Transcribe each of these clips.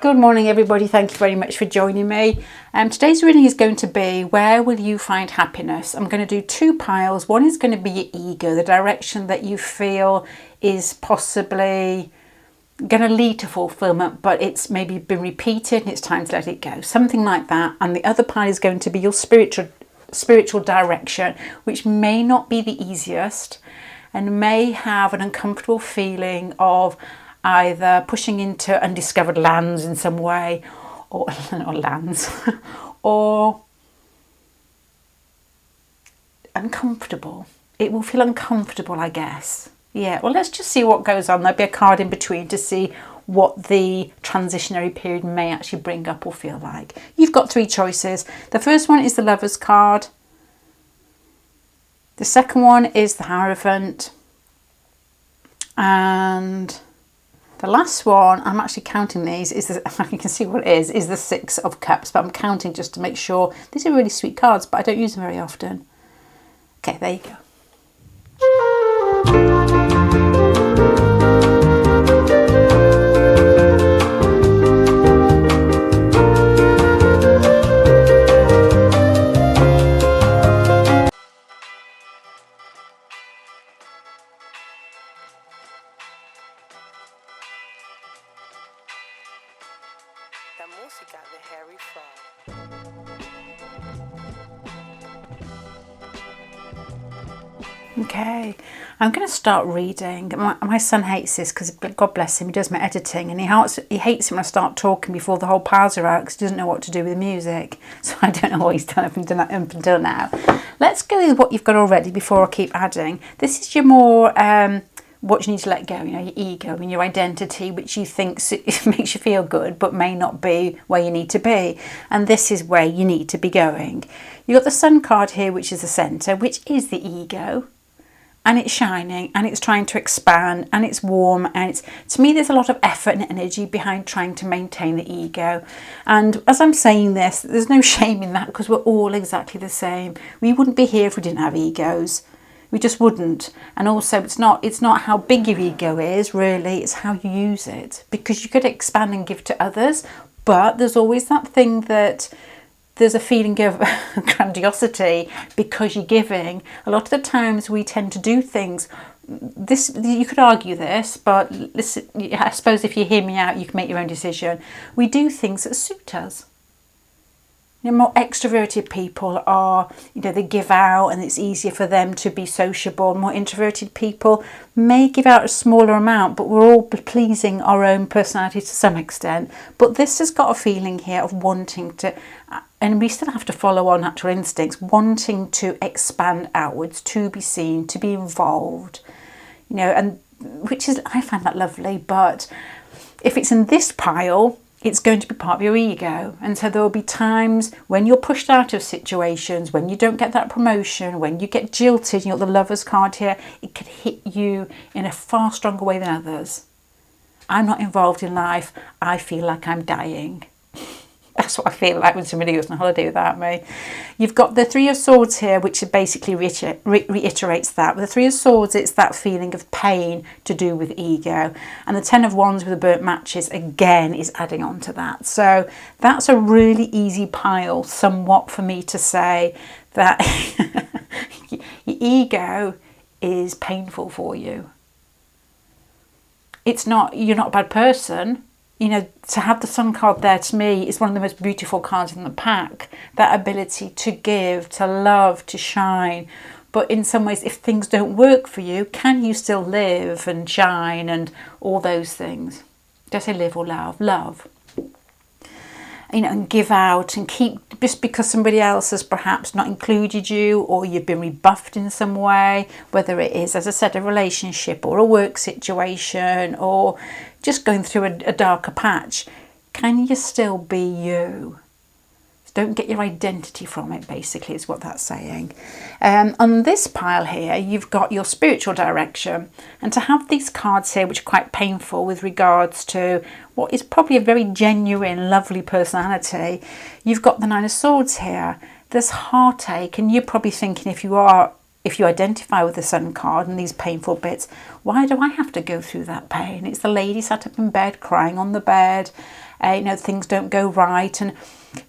Good morning everybody, thank you very much for joining me. Today's reading is going to be where will you find happiness? I'm going to do two piles. One is going to be your ego, the direction that you feel is possibly going to lead to fulfillment, but it's maybe been repeated and it's time to let it go, something like that. And the other pile is going to be your spiritual direction, which may not be the easiest and may have an uncomfortable feeling of either pushing into undiscovered lands in some way, or lands, or uncomfortable. It will feel uncomfortable, I guess. Yeah, well, let's just see what goes on. There'll be a card in between to see what the transitionary period may actually bring up or feel like. You've got three choices. The first one is the Lover's card. The second one is the Hierophant. And the last one, I'm actually counting these, is the, you can see what it is the Six of Cups, but I'm counting just to make sure. These are really sweet cards, but I don't use them very often. Okay, there you go. Okay, I'm going to start reading. My son hates this because, God bless him, he does my editing, and he hates it when I start talking before the whole piles are out because he doesn't know what to do with the music. So I don't know what he's done up until now. Let's go with what you've got already before I keep adding. This is your more what you need to let go, your ego and your identity, which you think makes you feel good but may not be where you need to be. And this is where you need to be going. You've got the Sun card here, which is the centre, which is the ego. And it's shining and it's trying to expand and it's warm, and it's, to me, there's a lot of effort and energy behind trying to maintain the ego. And as I'm saying this, there's no shame in that because we're all exactly the same. We wouldn't be here if we didn't have egos. We just wouldn't. And also it's not how big your ego is, really, it's how you use it, because you could expand and give to others, but there's always that thing that there's a feeling of grandiosity because you're giving. A lot of the times we tend to do things, this, you could argue this, but listen, I suppose if you hear me out, you can make your own decision. We do things that suit us. More extroverted people are, they give out and it's easier for them to be sociable. More introverted people may give out a smaller amount, but we're all pleasing our own personality to some extent. But this has got a feeling here of wanting to, and we still have to follow our natural instincts, wanting to expand outwards, to be seen, to be involved, and which is, I find that lovely. But if it's in this pile, it's going to be part of your ego. And so there will be times when you're pushed out of situations, when you don't get that promotion, when you get jilted, the Lover's card here, it could hit you in a far stronger way than others. I'm not involved in life. I feel like I'm dying. That's what I feel like when somebody goes on holiday without me. You've got the Three of Swords here, which basically reiterates that. With the Three of Swords, it's that feeling of pain to do with ego. And the Ten of Wands with the burnt matches, again, is adding on to that. So that's a really easy pile, somewhat, for me to say that your ego is painful for you. It's not, you're not a bad person. To have the Sun card there, to me, is one of the most beautiful cards in the pack. That ability to give, to love, to shine. But in some ways, if things don't work for you, can you still live and shine and all those things? Did I say live or love? Love. And give out and keep, just because somebody else has perhaps not included you or you've been rebuffed in some way, whether it is, as I said, a relationship or a work situation or just going through a darker patch, can you still be you? Don't get your identity from it, basically, is what that's saying. On this pile here, you've got your spiritual direction. And to have these cards here, which are quite painful with regards to what is probably a very genuine, lovely personality, you've got the Nine of Swords here. There's heartache, and you're probably thinking, if you identify with the Sun card and these painful bits, why do I have to go through that pain? It's the lady sat up in bed, crying on the bed, you know, things don't go right. And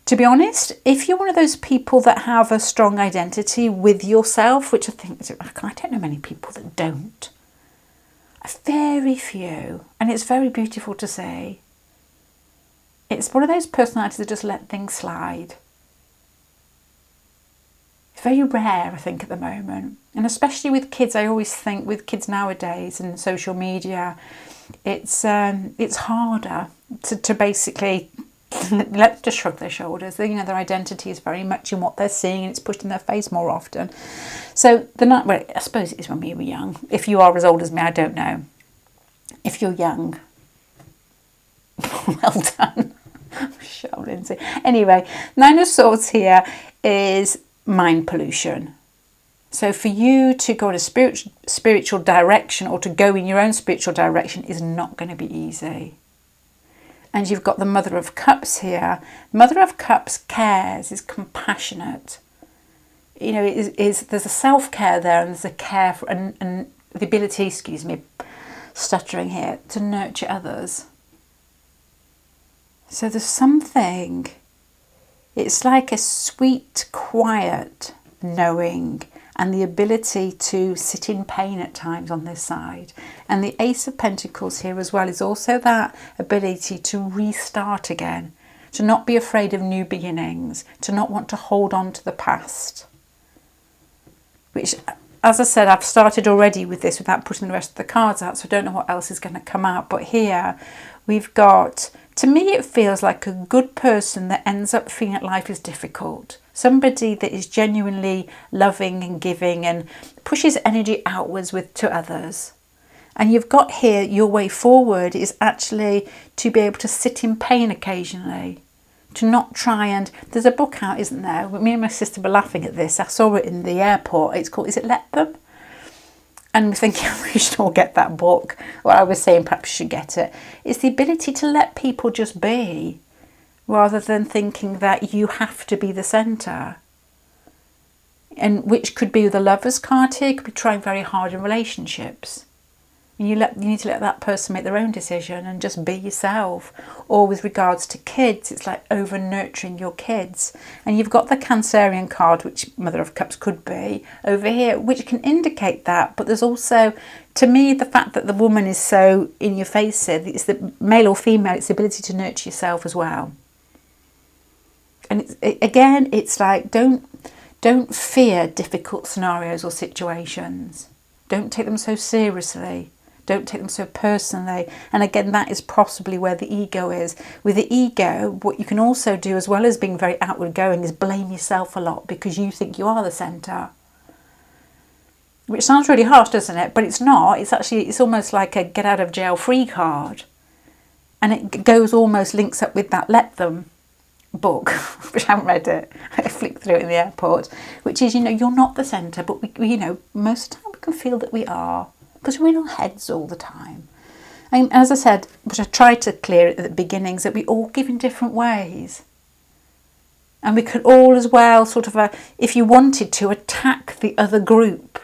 to be honest, if you're one of those people that have a strong identity with yourself, which I think, I don't know many people that don't. Very few. And it's very beautiful to see. It's one of those personalities that just let things slide. It's very rare, I think, at the moment. And especially with kids, I always think with kids nowadays and social media, it's harder to basically let them just shrug their shoulders. You know, their identity is very much in what they're seeing, and it's pushed in their face more often. So well, I suppose it is when we were young. If you are as old as me, I don't know. If you're young, well done. Shut up, Lindsay. Anyway, Nine of Swords here is mind pollution. So for you to go in a spiritual direction, or to go in your own spiritual direction, is not going to be easy. And you've got the Mother of Cups here. Mother of Cups cares, is compassionate. You know, there's a self-care there, and there's a care for, and the ability, stuttering here, to nurture others. So there's something, it's like a sweet, quiet knowing, and the ability to sit in pain at times on this side. And the Ace of Pentacles here as well is also that ability to restart again, to not be afraid of new beginnings, to not want to hold on to the past. Which, as I said, I've started already with this without putting the rest of the cards out, so I don't know what else is going to come out. But here we've got, to me it feels like a good person that ends up feeling that life is difficult. Somebody that is genuinely loving and giving and pushes energy outwards to others. And you've got here, your way forward is actually to be able to sit in pain occasionally. To not try and, there's a book out, isn't there? Me and my sister were laughing at this. I saw it in the airport. It's called, is it Let Them? And we're thinking we should all get that book. Well, I was saying perhaps you should get it. It's the ability to let people just be, rather than thinking that you have to be the centre. And which could be the Lovers card here, could be trying very hard in relationships. And you need to let that person make their own decision and just be yourself. Or with regards to kids, it's like over nurturing your kids. And you've got the Cancerian card, which Mother of Cups could be over here, which can indicate that. But there's also, to me, the fact that the woman is so in your face here, it's the male or female, it's the ability to nurture yourself as well. And again, it's like, don't fear difficult scenarios or situations. Don't take them so seriously. Don't take them so personally. And again, that is possibly where the ego is. With the ego, what you can also do, as well as being very outward going, is blame yourself a lot because you think you are the centre. Which sounds really harsh, doesn't it? But it's not. It's almost like a get out of jail free card. And it goes almost links up with that Let Them book, which I haven't read it. I flicked through it in the airport, which is, you're not the centre, but we most of the time we can feel that we are, because we're in our heads all the time. And as I said, which I tried to clear at the beginnings, that we all give in different ways. And we could all as well if you wanted to, attack the other group.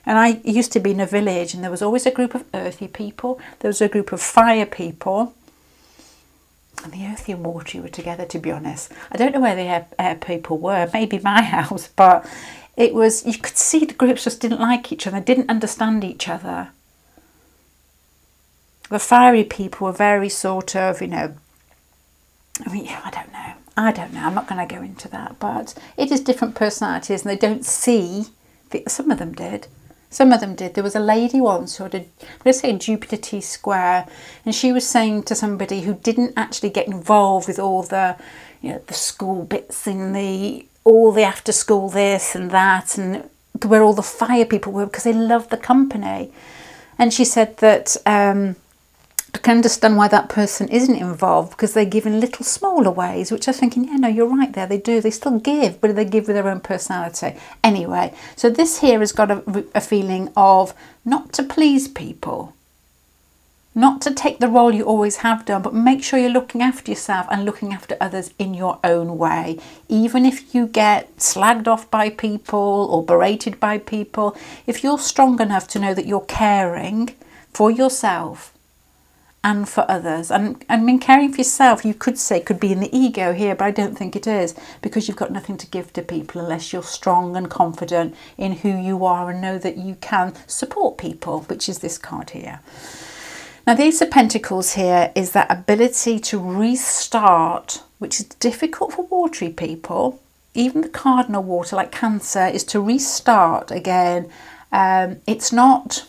And I used to be in a village, and there was always a group of earthy people, there was a group of fire people, and the earthy and watery were together, to be honest. I don't know where the air people were, maybe my house, but it was, you could see the groups just didn't like each other, didn't understand each other. The fiery people were very I don't know, I'm not going to go into that, but it is different personalities, and they don't see, some of them did. There was a lady once who had a Jupiter T square, and she was saying to somebody who didn't actually get involved with all the, the school bits and all the after school this and that, and where all the fire people were, because they loved the company. And she said that I can understand why that person isn't involved, because they give in little smaller ways, which I'm thinking, yeah, no, you're right there, they do. They still give, but they give with their own personality. Anyway, so this here has got a feeling of not to please people, not to take the role you always have done, but make sure you're looking after yourself and looking after others in your own way. Even if you get slagged off by people or berated by people, if you're strong enough to know that you're caring for yourself and for others. And I mean, caring for yourself, you could say, could be in the ego here, but I don't think it is, because you've got nothing to give to people unless you're strong and confident in who you are and know that you can support people, which is this card here. Now, the Ace of Pentacles here is that ability to restart, which is difficult for watery people. Even the cardinal water, like Cancer, is to restart again. It's not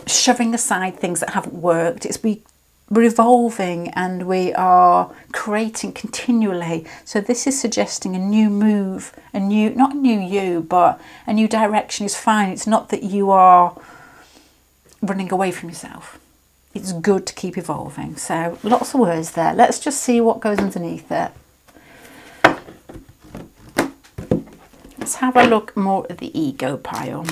shoving aside things that haven't worked. It's we're evolving and we are creating continually. So this is suggesting a new move, not a new you, but a new direction is fine. It's not that you are running away from yourself. It's good to keep evolving. So lots of words there. Let's just see what goes underneath it. Let's have a look more at the ego pile.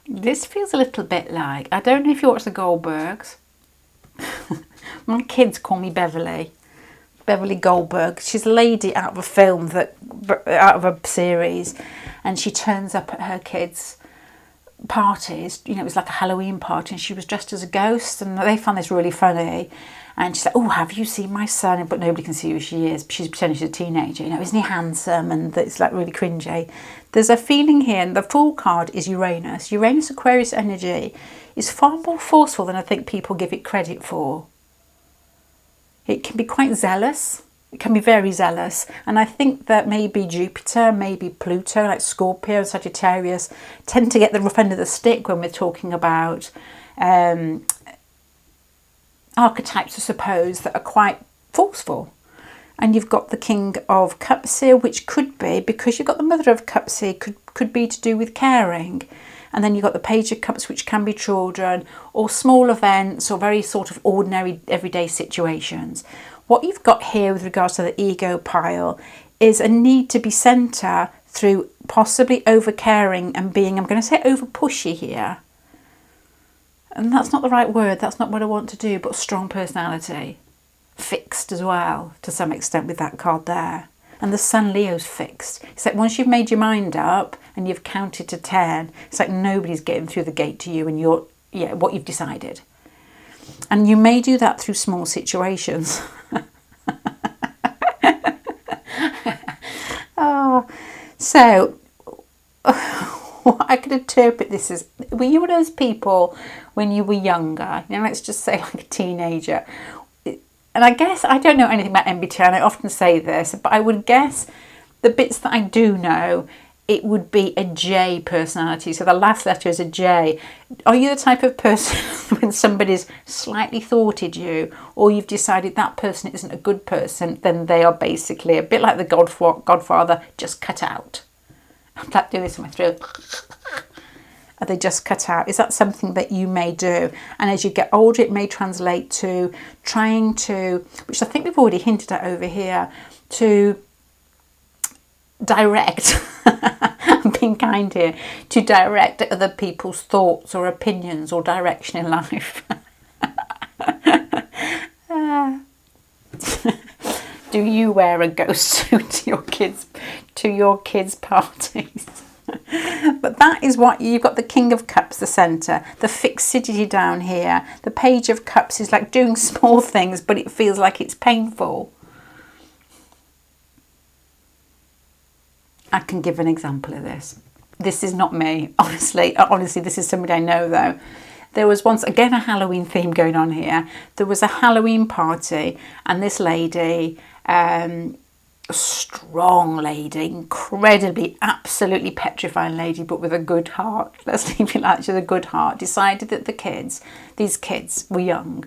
This feels a little bit like, I don't know if you watch the Goldbergs. My kids call me Beverly Goldberg. She's a lady out of a film, out of a series, and she turns up at her kids' parties. You know, it was like a Halloween party, and she was dressed as a ghost, and they found this really funny. And she's like, "Oh, have you seen my son?" But nobody can see who she is. She's pretending she's a teenager. You know, isn't he handsome? And it's like really cringy. There's a feeling here, and the Fool card is Uranus. Uranus Aquarius energy is far more forceful than I think people give it credit for. It can be quite zealous. It can be very zealous. And I think that maybe Jupiter, maybe Pluto, like Scorpio and Sagittarius, tend to get the rough end of the stick when we're talking about archetypes, I suppose, that are quite forceful. And you've got the King of Cups here, which could be, because you've got the Mother of Cups here, could be to do with caring. And then you've got the Page of Cups, which can be children or small events or very sort of ordinary everyday situations. What you've got here with regards to the ego pile is a need to be centre through possibly over caring and being, I'm going to say over pushy here. And that's not the right word. That's not what I want to do, but strong personality. Fixed as well, to some extent, with that card there. And the Sun Leo's fixed. It's like once you've made your mind up and you've counted to 10, it's like nobody's getting through the gate to you and you're, what you've decided. And you may do that through small situations. So what I could interpret this as, were you one of those people when you were younger, let's just say like a teenager, and I guess I don't know anything about MBTI, and I often say this, but I would guess the bits that I do know, it would be a J personality. So the last letter is a J. Are you the type of person when somebody's slightly thwarted you, or you've decided that person isn't a good person, then they are basically a bit like the Godfather, just cut out? I'm like doing this in my throat. Are they just cut out? Is that something that you may do? And as you get older, it may translate to trying to, which I think we've already hinted at over here, to direct, I'm being kind here, to direct other people's thoughts or opinions or direction in life. Do you wear a ghost suit to your kids' parties? But that is what you've got. The King of Cups, the centre, the fixity down here. The Page of Cups is like doing small things, but it feels like it's painful. I can give an example of this. This is not me, honestly. Honestly, this is somebody I know though. There was once, again, a Halloween theme going on here. There was a Halloween party and this lady, a strong lady, incredibly, absolutely petrifying lady, but with a good heart. Let's leave it like she had a good heart. Decided that these kids were young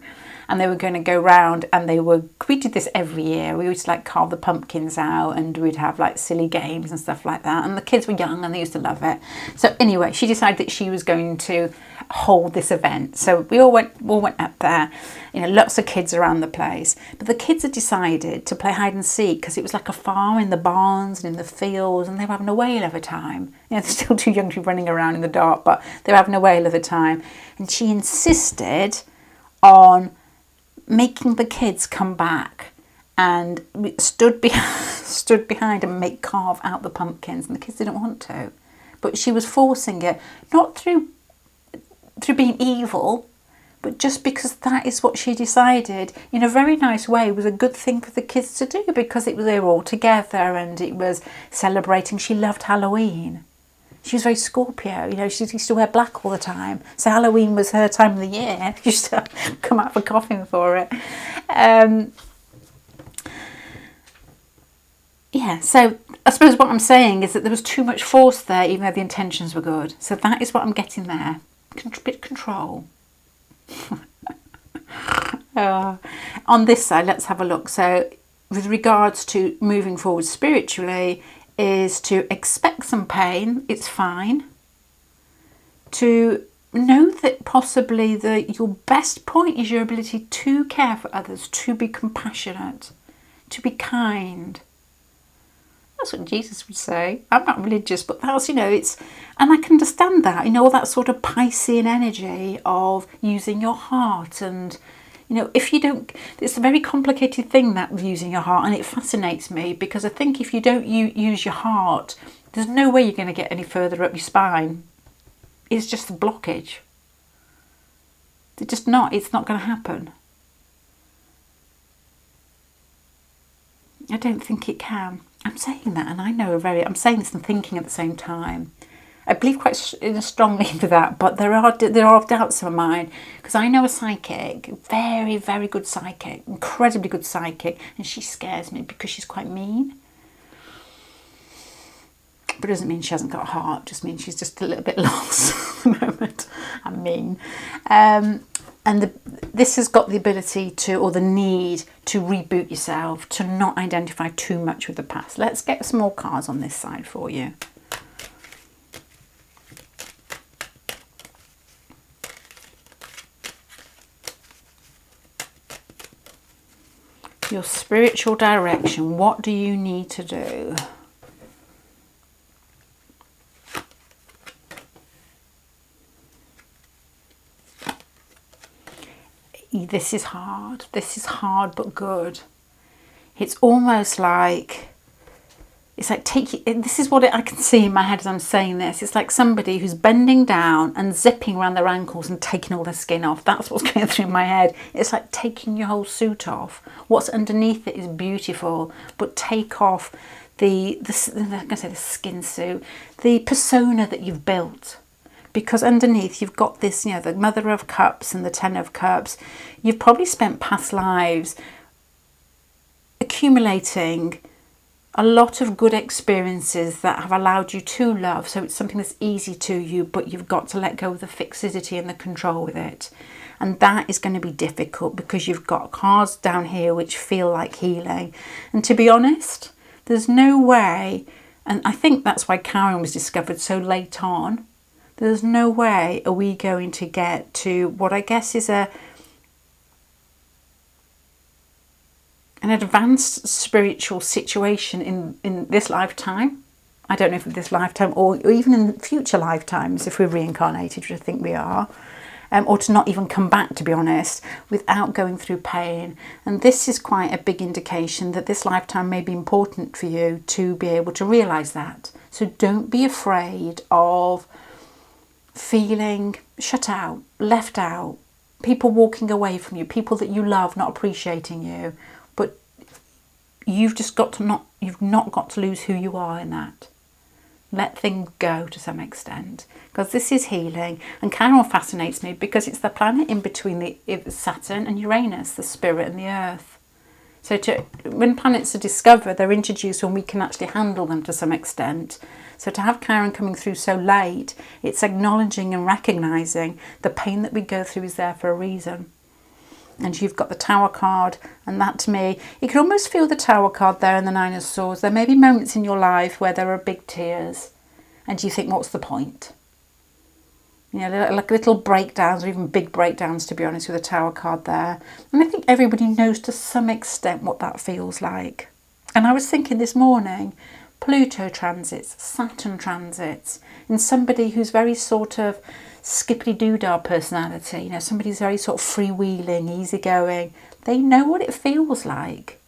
and they were going to go round and we did this every year. We used to like carve the pumpkins out and we'd have like silly games and stuff like that. And the kids were young and they used to love it. So anyway, she decided that she was going to hold this event. So we all went up there, you know, lots of kids around the place. But the kids had decided to play hide and seek because it was like a farm in the barns and in the fields, and they were having a whale of a time. You know, they're still too young to be running around in the dark, but they were having a whale of a time. And she insisted on making the kids come back and stood behind and carve out the pumpkins, and the kids didn't want to. But she was forcing it, not through being evil, but just because that is what she decided in a very nice way. It was a good thing for the kids to do because they were all together and it was celebrating. She loved Halloween. She was very Scorpio, you know, she used to wear black all the time. So Halloween was her time of the year. She used to come out for coffin for it. Yeah, so I suppose what I'm saying is that there was too much force there, even though the intentions were good. So that is what I'm getting there. A bit of control. On this side, let's have a look. So with regards to moving forward spiritually, is to expect some pain. It's fine. To know that possibly your best point is your ability to care for others, to be compassionate, to be kind. That's what Jesus would say. I'm not religious, but that's, you know, it's, and I can understand that, you know, all that sort of Piscean energy of using your heart. And, you know, if you don't, it's a very complicated thing, that with using your heart, and it fascinates me because I think if you don't use your heart, there's no way you're going to get any further up your spine. It's just a blockage. It's not going to happen. I don't think it can. I'm saying that, and I know I'm saying this and thinking at the same time. I believe quite strongly into that, but there are doubts of mine because I know a psychic, very, very good psychic, incredibly good psychic, and she scares me because she's quite mean. But it doesn't mean she hasn't got a heart, just means she's just a little bit lost at the moment. I'm mean. And this has got the ability to, or the need to reboot yourself, to not identify too much with the past. Let's get some more cards on this side for you. Your spiritual direction. What do you need to do? This is hard. This is hard but good. It's almost like, this is what I can see in my head as I'm saying this. It's like somebody who's bending down and zipping around their ankles and taking all their skin off. That's what's going through my head. It's like taking your whole suit off. What's underneath it is beautiful, but take off the skin suit, the persona that you've built. Because underneath you've got this, you know, the Mother of Cups and the Ten of Cups. You've probably spent past lives accumulating a lot of good experiences that have allowed you to love. So it's something that's easy to you, but you've got to let go of the fixity and the control with it. And that is going to be difficult because you've got cards down here which feel like healing. And to be honest, there's no way, and I think that's why Karen was discovered so late on. There's no way are we going to get to what I guess is an advanced spiritual situation in this lifetime. I don't know if this lifetime or even in future lifetimes if we're reincarnated, which I think we are, or to not even come back, to be honest, without going through pain. And this is quite a big indication that this lifetime may be important for you to be able to realise that. So don't be afraid of feeling shut out, left out, people walking away from you, people that you love not appreciating you, but you've not got to lose who you are in that. Let things go to some extent, because this is healing. And Chiron fascinates me because it's the planet in between Saturn and Uranus, the spirit and the earth. So when planets are discovered, they're introduced when we can actually handle them to some extent. So to have Chiron coming through so late, it's acknowledging and recognising the pain that we go through is there for a reason. And you've got the Tower card, and that to me, you can almost feel the Tower card there and the Nine of Swords. There may be moments in your life where there are big tears and you think, what's the point? You know, like little breakdowns or even big breakdowns, to be honest, with the Tower card there. And I think everybody knows to some extent what that feels like. And I was thinking this morning, Pluto transits, Saturn transits, and somebody who's very sort of skippity-doo-dah personality, you know, somebody who's very sort of freewheeling, easygoing, they know what it feels like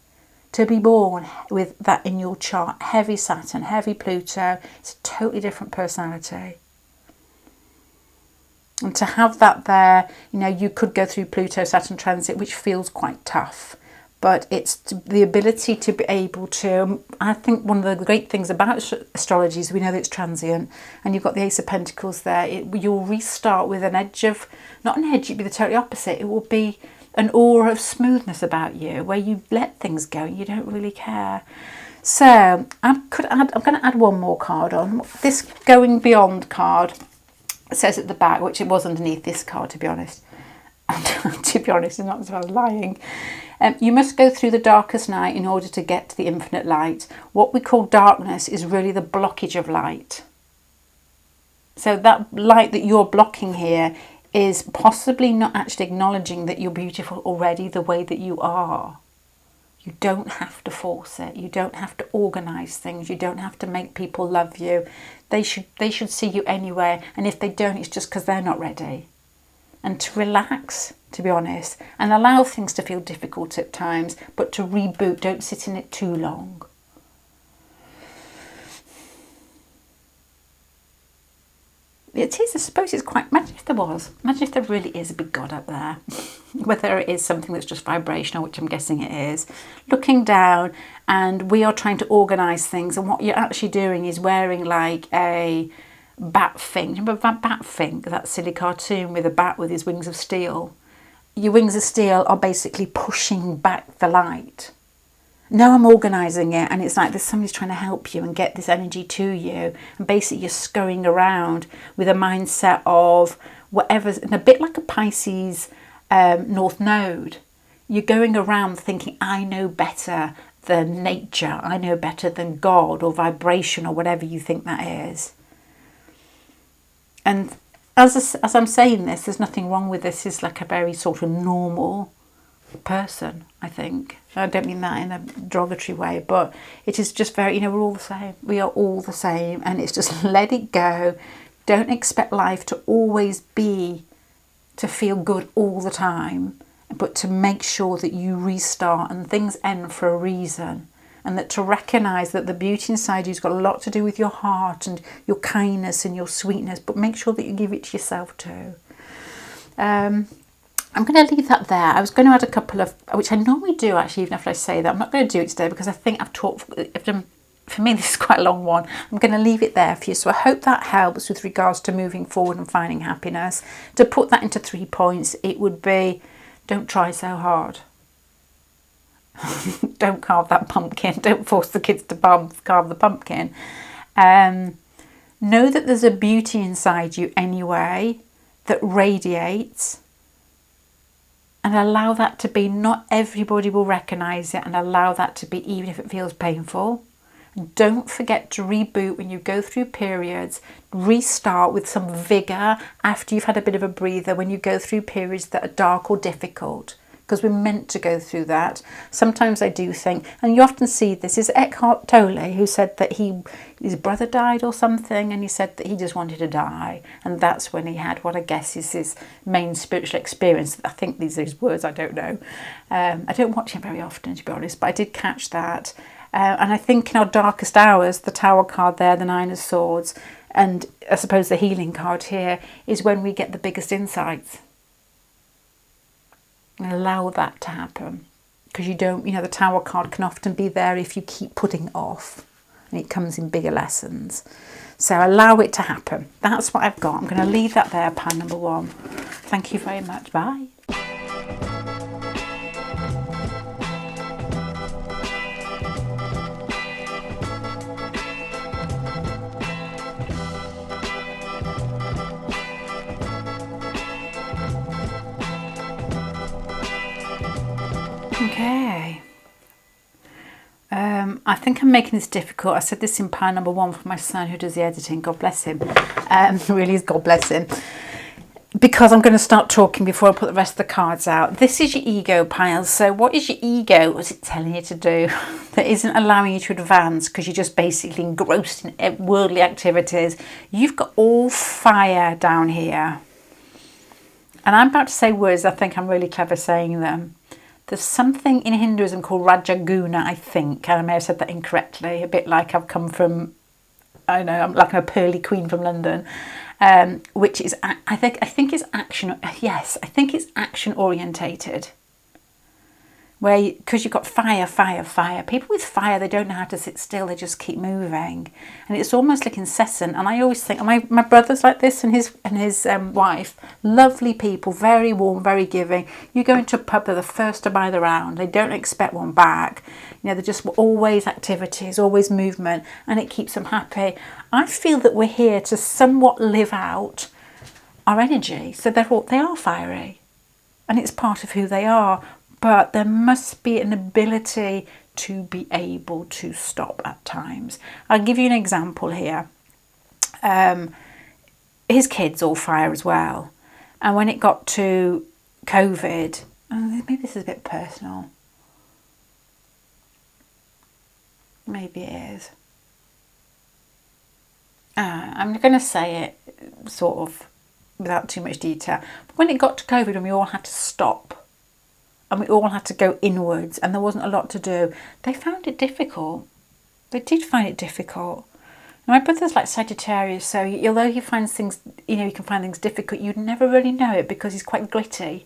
to be born with that in your chart. Heavy Saturn, heavy Pluto. It's a totally different personality. And to have that there, you know, you could go through Pluto-Saturn transit, which feels quite tough. But it's the ability to be able to, I think one of the great things about astrology is we know that it's transient. And you've got the Ace of Pentacles there. You'll restart with an edge of, not an edge, it'll be the totally opposite. It will be an aura of smoothness about you, where you let things go and you don't really care. So I'm going to add one more card on. This Going Beyond card says at the back, which it was underneath this card, to be honest. To be honest, it's not as well lying. You must go through the darkest night in order to get to the infinite light. What we call darkness is really the blockage of light. So that light that you're blocking here is possibly not actually acknowledging that you're beautiful already the way that you are. You don't have to force it. You don't have to organise things. You don't have to make people love you. They should see you anyway. And if they don't, it's just because they're not ready. And to relax, to be honest, and allow things to feel difficult at times, but to reboot. Don't sit in it too long. It is, I suppose it's quite, imagine if there really is a big God up there, whether it is something that's just vibrational, which I'm guessing it is, looking down, and we are trying to organise things, and what you're actually doing is wearing like a bat thing. Remember Bat Thing, that silly cartoon with a bat with his wings of steel? Your wings of steel are basically pushing back the light. No, I'm organising it, and it's like there's somebody's trying to help you and get this energy to you, and basically you're scurrying around with a mindset of whatever's, and a bit like a Pisces North Node. You're going around thinking, I know better than nature, I know better than God or vibration or whatever you think that is. And as I'm saying this, there's nothing wrong with this. It's like a very sort of normal person, I think. I don't mean that in a derogatory way, but it is just very, you know, we're all the same. We are all the same, and it's just let it go. Don't expect life to always be, to feel good all the time, but to make sure that you restart and things end for a reason. And that to recognise that the beauty inside you's got a lot to do with your heart and your kindness and your sweetness, but make sure that you give it to yourself too. I'm going to leave that there. I was going to add a couple of, which I normally do actually, even after I say that. I'm not going to do it today because I think I've done, for me this is quite a long one. I'm going to leave it there for you. So I hope that helps with regards to moving forward and finding happiness. To put that into 3 points, it would be, don't try so hard. Don't carve that pumpkin. Don't force the kids to carve the pumpkin. Know that there's a beauty inside you anyway that radiates, and allow that to be. Not everybody will recognise it, and allow that to be, even if it feels painful. Don't forget to reboot when you go through periods. Restart with some vigour after you've had a bit of a breather when you go through periods that are dark or difficult, because we're meant to go through that. Sometimes I do think, and you often see this, is Eckhart Tolle, who said that his brother died or something, and he said that he just wanted to die, and that's when he had what I guess is his main spiritual experience. I think these are his words, I don't know. I don't watch him very often, to be honest, but I did catch that. And I think in our darkest hours, the Tower card there, the Nine of Swords, and I suppose the Healing card here, is when we get the biggest insights. And allow that to happen, because you don't, you know, the Tower card can often be there if you keep putting it off, and it comes in bigger lessons. So allow it to happen. That's what I've got. I'm going to leave that there, pile number 1. Thank you very much. Bye. Okay. I think I'm making this difficult. I said this in pile number 1 for my son who does the editing. God bless him. Really is, God bless him. because I'm going to start talking before I put the rest of the cards out. This is your ego pile. So what is your ego? What's it telling you to do that isn't allowing you to advance because you're just basically engrossed in worldly activities? You've got all fire down here. And I'm about to say words, I think I'm really clever saying them. There's something in Hinduism called Rajaguna, I think, and I may have said that incorrectly, a bit like I've come from, I know, I'm like a pearly queen from London, which is, I think it's action, yes, I think it's action orientated. Where, because you've got fire, fire, fire. People with fire, they don't know how to sit still, they just keep moving. And it's almost like incessant. And I always think, my brother's like this and his wife, lovely people, very warm, very giving. You go into a pub, they're the first to buy the round. They don't expect one back. You know, they're just always activities, always movement, and it keeps them happy. I feel that we're here to somewhat live out our energy. So they are fiery. And it's part of who they are. But there must be an ability to be able to stop at times. I'll give you an example here. His kids all fire as well. And when it got to COVID, maybe this is a bit personal. Maybe it is. I'm going to say it sort of without too much detail. But when it got to COVID and we all had to stop, and we all had to go inwards and there wasn't a lot to do, they found it difficult. They did find it difficult. My brother's like Sagittarius, so although he finds things, you know, he can find things difficult, you'd never really know it because he's quite gritty.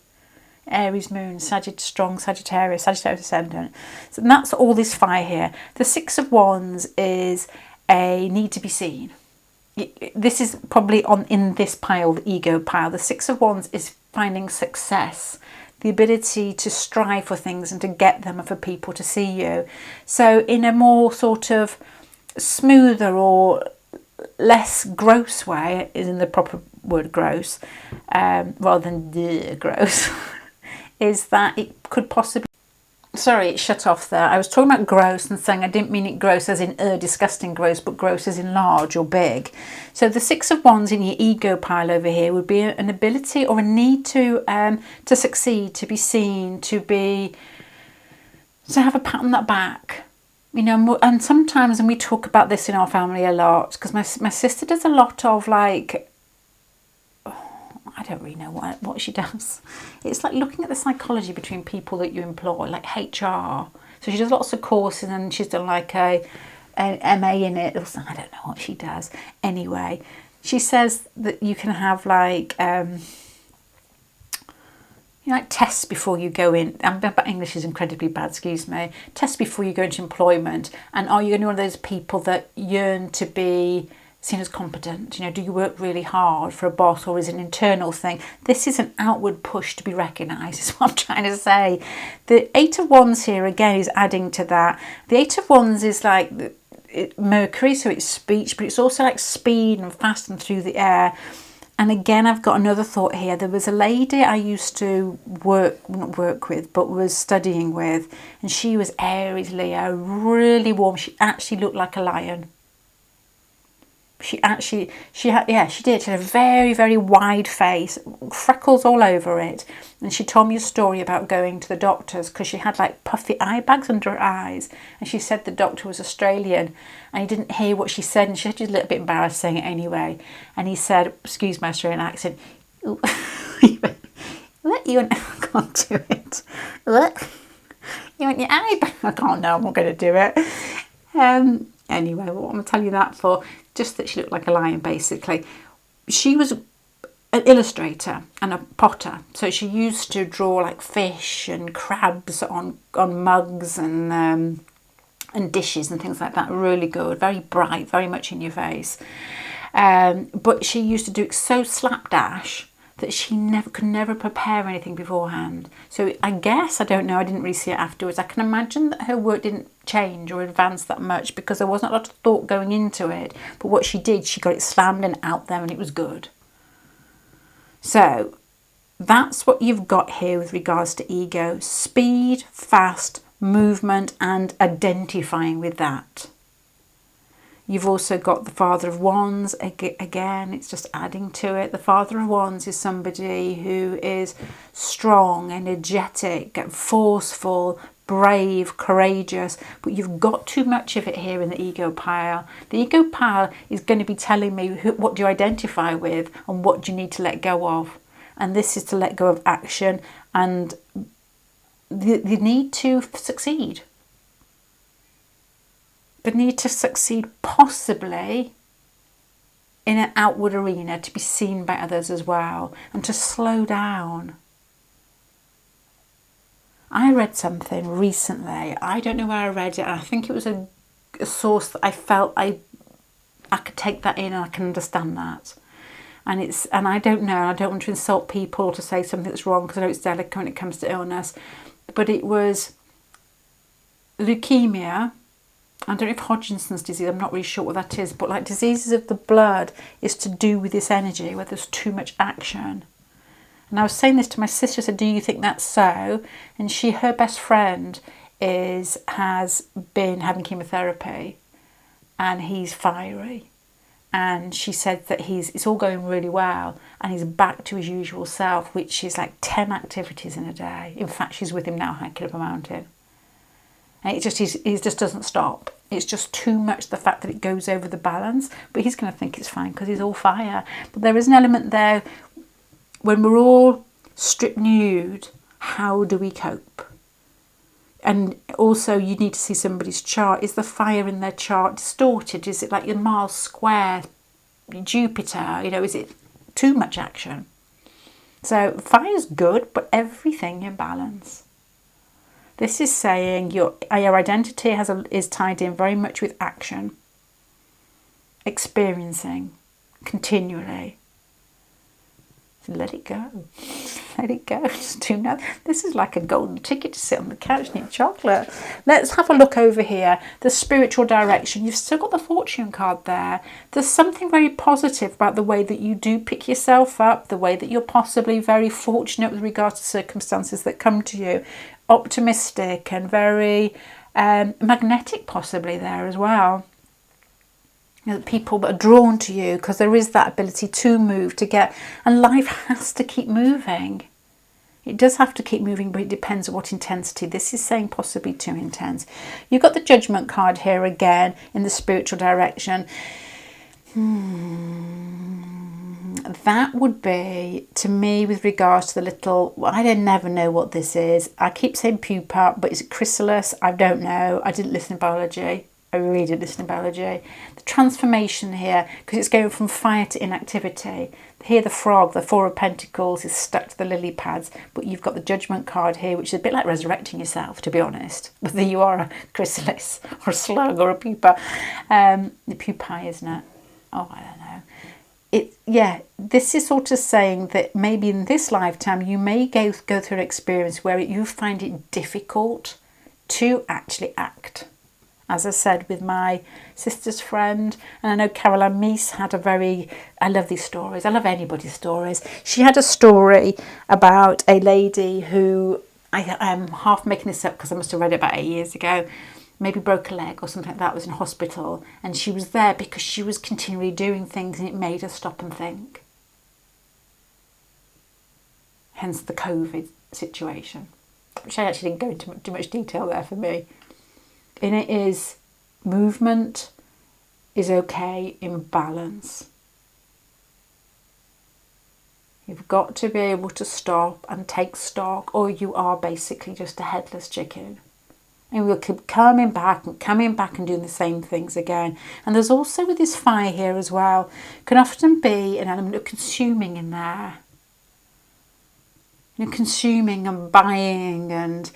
Aries moon, strong Sagittarius ascendant. So that's all this fire here. The Six of Wands is a need to be seen. This is probably in this pile, the ego pile. The Six of Wands is finding success, the ability to strive for things and to get them and for people to see you. So in a more sort of smoother or less gross way, is in the proper word gross, rather than gross, is that it could possibly... Sorry, it shut off there. I was talking about gross and saying I didn't mean it gross as in disgusting gross, but gross as in large or big. So the Six of Wands in your ego pile over here would be an ability or a need to succeed, to be seen, to have a pat on that back. You know, and sometimes, and we talk about this in our family a lot, because my sister does a lot of like, I don't really know what she does. It's like looking at the psychology between people that you employ, like HR. So she does lots of courses and she's done like an MA in it. I don't know what she does. Anyway, she says that you can have like, like tests before you go in. But English is incredibly bad, excuse me. Tests before you go into employment. And are you one of those people that yearn to be seen as competent? You know, do you work really hard for a boss, or is it an internal thing? This is an outward push to be recognised, is what I'm trying to say. The Eight of Wands here again is adding to that. The Eight of Wands is like Mercury, so it's speech, but it's also like speed and fast and through the air. And again, I've got another thought here. There was a lady I used to not work with, but was studying with, and she was Aries, Leo, really warm. She actually looked like a lion. She did. She had a very, very wide face, freckles all over it. And she told me a story about going to the doctors because she had like puffy eye bags under her eyes. And she said the doctor was Australian and he didn't hear what she said. And she was just a little bit embarrassed saying it anyway. And he said, excuse my Australian accent, let you, I can't do it. What? You want your eye back? I can't, no, I'm not going to do it. Anyway, what am I telling you that for? Just that she looked like a lion, basically. She was an illustrator and a potter, so she used to draw like fish and crabs on mugs and dishes and things like that. Really good, very bright, very much in your face. But she used to do it so slapdash that she could never prepare anything beforehand. So I guess, I don't know, I didn't really see it afterwards. I can imagine that her work didn't change or advance that much because there wasn't a lot of thought going into it. But what she did, she got it slammed and out there and it was good. So that's what you've got here with regards to ego. Speed, fast, movement and identifying with that. You've also got the Father of Wands. Again, it's just adding to it. The Father of Wands is somebody who is strong, energetic, forceful, brave, courageous, but you've got too much of it here in the ego pile. The ego pile is going to be telling me what do you identify with and what do you need to let go of. And this is to let go of action and the need to succeed. The need to succeed possibly in an outward arena, to be seen by others as well, and to slow down. I read something recently, I don't know where I read it, and I think it was a source that I felt I could take that in and I can understand that. And I don't know, I don't want to insult people or to say something that's wrong, because I know it's delicate when it comes to illness, but it was leukemia. I don't know if Hodgkin's disease, I'm not really sure what that is, but like diseases of the blood is to do with this energy where there's too much action. And I was saying this to my sister, I said, do you think that's so? And her best friend has been having chemotherapy and he's fiery. And she said that it's all going really well and he's back to his usual self, which is like 10 activities in a day. In fact, she's with him now hiking up a mountain. And he just doesn't stop. It's just too much, the fact that it goes over the balance. But he's going to think it's fine because he's all fire. But there is an element there, when we're all stripped nude, how do we cope? And also you need to see somebody's chart. Is the fire in their chart distorted? Is it like your Mars square, Jupiter? Is it too much action? So fire's good, but everything in balance. This is saying your identity is tied in very much with action, experiencing continually. So let it go. Let it go. Just do nothing. This is like a golden ticket to sit on the couch and eat chocolate. Let's have a look over here. The spiritual direction. You've still got the fortune card there. There's something very positive about the way that you do pick yourself up, the way that you're possibly very fortunate with regards to circumstances that come to you. Optimistic and very magnetic possibly there as well. People that are drawn to you because there is that ability to move, to get, and life has to keep moving. It does have to keep moving, but it depends on what intensity. This is saying possibly too intense. You've got the Judgment card here again in the spiritual direction. That would be, to me, with regards to the little, I don't never know what this is. I keep saying pupa, but is it chrysalis? I don't know. I didn't listen to biology. I really did listen to biology. The transformation here, because it's going from fire to inactivity. Here the frog, the Four of Pentacles, is stuck to the lily pads, but you've got the Judgment card here, which is a bit like resurrecting yourself, to be honest. Whether you are a chrysalis or a slug or a pupa. The pupae, isn't it? Oh, I don't know. This is sort of saying that maybe in this lifetime you may go through an experience where you find it difficult to actually act. As I said, with my sister's friend, and I know Caroline Meese had I love these stories, I love anybody's stories. She had a story about a lady who, I am half making this up because I must have read it about 8 years ago, maybe broke a leg or something like that, was in hospital, and she was there because she was continually doing things and it made her stop and think. Hence the COVID situation, which I actually didn't go into too much detail there for me. And it is, movement is okay in balance. You've got to be able to stop and take stock, or you are basically just a headless chicken. And we'll keep coming back and doing the same things again. And there's also, with this fire here as well, can often be an element of consuming in there. Consuming and buying, and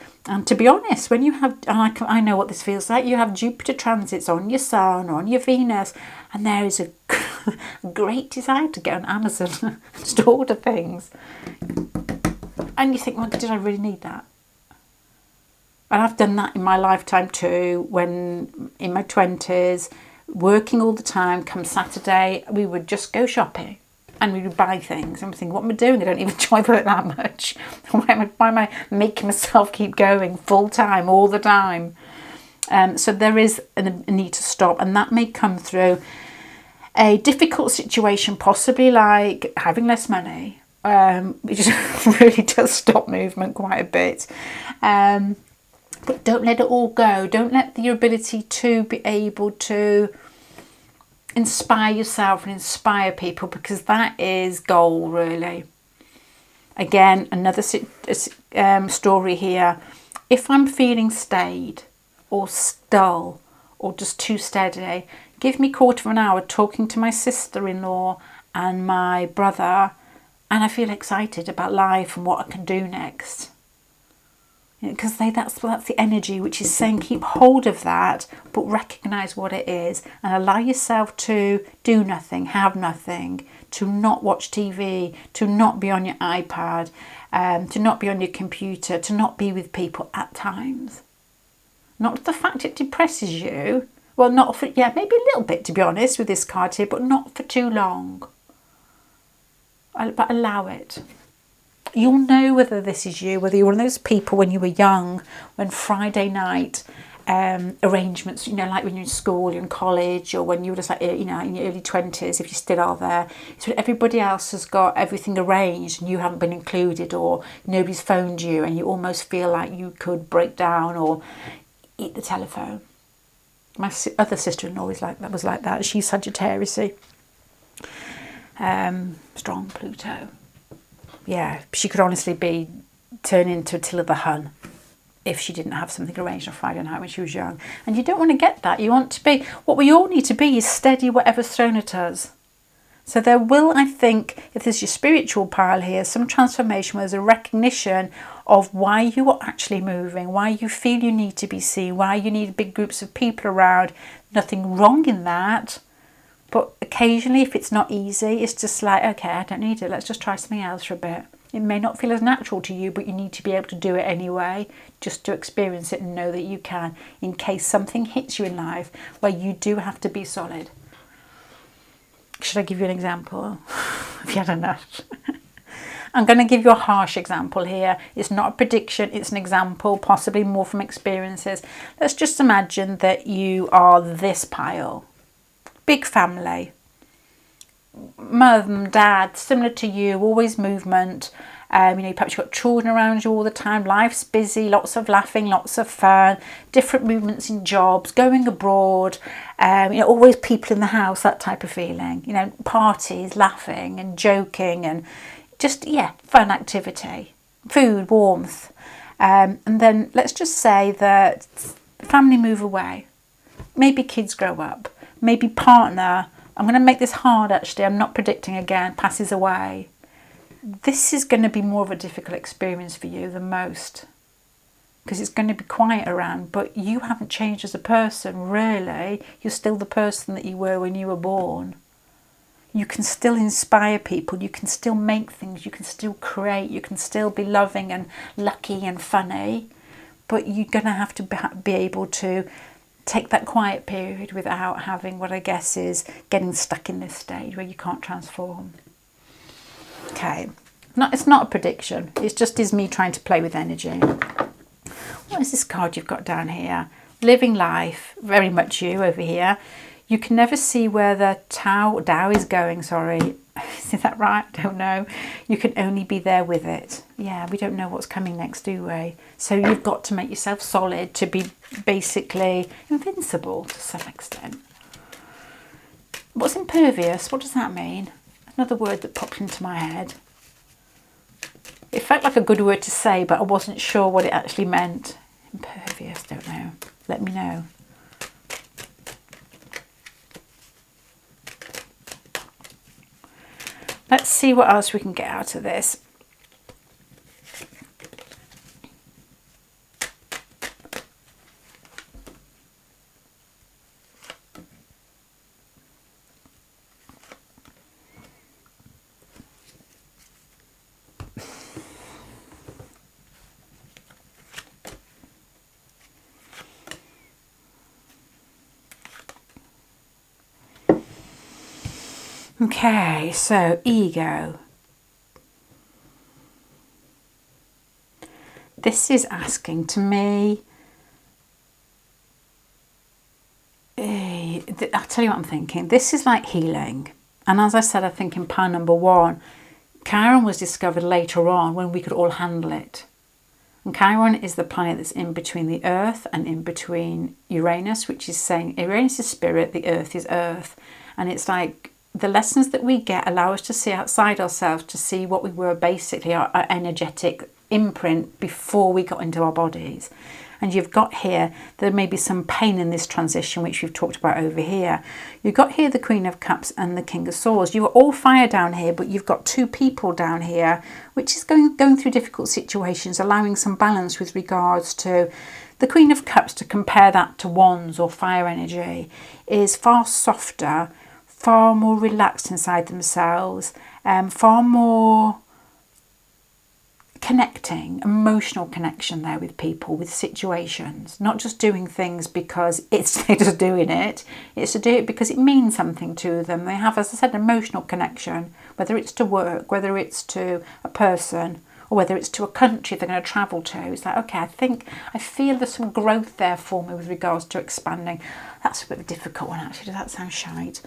to be honest, when you have, and I know what this feels like, you have Jupiter transits on your Sun or on your Venus, and there is a great desire to get on Amazon just to order things, and you think, well, did I really need that? And I've done that in my lifetime too, when in my 20s, working all the time. Come Saturday, we would just go shopping. And we would buy things. And I'm thinking, what am I doing? I don't even enjoy work that much. Why am I making myself keep going full time all the time? So there is a need to stop, and that may come through a difficult situation, possibly like having less money, which really does stop movement quite a bit. But don't let it all go. Don't let your ability to be able to inspire yourself and inspire people, because that is goal, really. Again, another story here. If I'm feeling staid or dull or just too steady, give me a quarter of an hour talking to my sister-in-law and my brother, and I feel excited about life and what I can do next. Because that's the energy which is saying keep hold of that, but recognise what it is and allow yourself to do nothing, have nothing, to not watch TV, to not be on your iPad, to not be on your computer, to not be with people at times. Not the fact it depresses you. Well, not for, maybe a little bit, to be honest, with this card here, but not for too long. But allow it. You'll know whether this is you, whether you're one of those people when you were young, when Friday night arrangements, like when you're in school, you're in college, or when you were just like, in your early 20s, if you still are there. So everybody else has got everything arranged and you haven't been included, or nobody's phoned you, and you almost feel like you could break down or eat the telephone. My other sister-in-law was like that. She's Sagittarius-y. Strong Pluto. Yeah, she could honestly turn into Attila the Hun if she didn't have something arranged on Friday night when she was young. And you don't want to get that. You want to be, what we all need to be is steady whatever's thrown at us. So there will, I think, if there's your spiritual pile here, some transformation where there's a recognition of why you are actually moving, why you feel you need to be seen, why you need big groups of people around. Nothing wrong in that. But occasionally, if it's not easy, it's just like, okay, I don't need it. Let's just try something else for a bit. It may not feel as natural to you, but you need to be able to do it anyway, just to experience it and know that you can, in case something hits you in life where you do have to be solid. Should I give you an example? Have you had enough? I'm going to give you a harsh example here. It's not a prediction, it's an example, possibly more from experiences. Let's just imagine that you are this pile. Big family, mum, dad, similar to you, always movement. Perhaps you've got children around you all the time. Life's busy, lots of laughing, lots of fun, different movements in jobs, going abroad. Always people in the house, that type of feeling. Parties, laughing and joking, and just fun activity, food, warmth. And then let's just say that family move away. Maybe kids grow up. Maybe partner, I'm going to make this hard actually, I'm not predicting again, passes away. This is going to be more of a difficult experience for you than most, because it's going to be quiet around, but you haven't changed as a person, really. You're still the person that you were when you were born. You can still inspire people, you can still make things, you can still create, you can still be loving and lucky and funny, but you're going to have to be able to take that quiet period without having what I guess is getting stuck in this stage where you can't transform. Okay, it's not a prediction. It just is me trying to play with energy. What is this card you've got down here? Living life, very much you over here. You can never see where the Tao is going, sorry. Is that right? I don't know. You can only be there with it. Yeah, we don't know what's coming next, do we? So you've got to make yourself solid to be basically invincible to some extent. What's impervious? What does that mean? Another word that popped into my head. It felt like a good word to say, but I wasn't sure what it actually meant. Impervious, don't know. Let me know. Let's see what else we can get out of this. Okay, so ego. This is asking to me, I'll tell you what I'm thinking. This is like healing. And as I said, I think in pile number 1, Chiron was discovered later on when we could all handle it. And Chiron is the planet that's in between the Earth and in between Uranus, which is saying Uranus is spirit, the Earth is Earth. And it's like the lessons that we get allow us to see outside ourselves, to see what we were basically, our energetic imprint before we got into our bodies. And you've got here, there may be some pain in this transition, which we've talked about over here. You've got here the Queen of Cups and the King of Swords. You are all fire down here, but you've got 2 people down here, which is going through difficult situations, allowing some balance with regards to the Queen of Cups. To compare that to Wands or fire energy, is far softer, far more relaxed inside themselves, far more connecting, emotional connection there with people, with situations, not just doing things because they're just doing it. It's to do it because it means something to them. They have, as I said, emotional connection, whether it's to work, whether it's to a person, or whether it's to a country they're going to travel to. It's like, okay, I feel there's some growth there for me with regards to expanding. That's a bit of a difficult one, actually. Does that sound shite?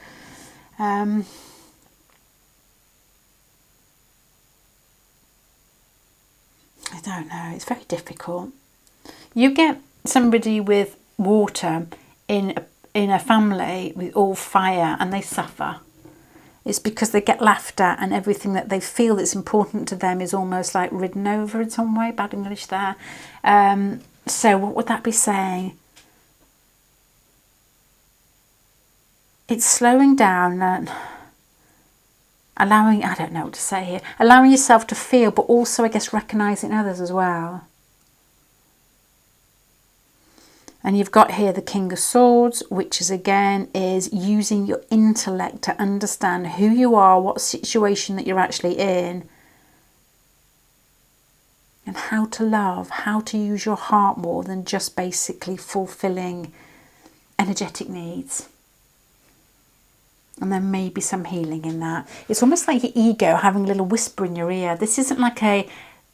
I don't know, it's very difficult. You get somebody with water in a family with all fire and they suffer. It's because they get laughed at and everything that they feel that's important to them is almost like ridden over in some way. Bad English there. So what would that be saying? It's slowing down and allowing, I don't know what to say here, allowing yourself to feel, but also, I guess, recognising others as well. And you've got here the King of Swords, which is again is using your intellect to understand who you are, what situation that you're actually in, and how to love, how to use your heart more than just basically fulfilling energetic needs. And there may be some healing in that. It's almost like your ego having a little whisper in your ear. This isn't like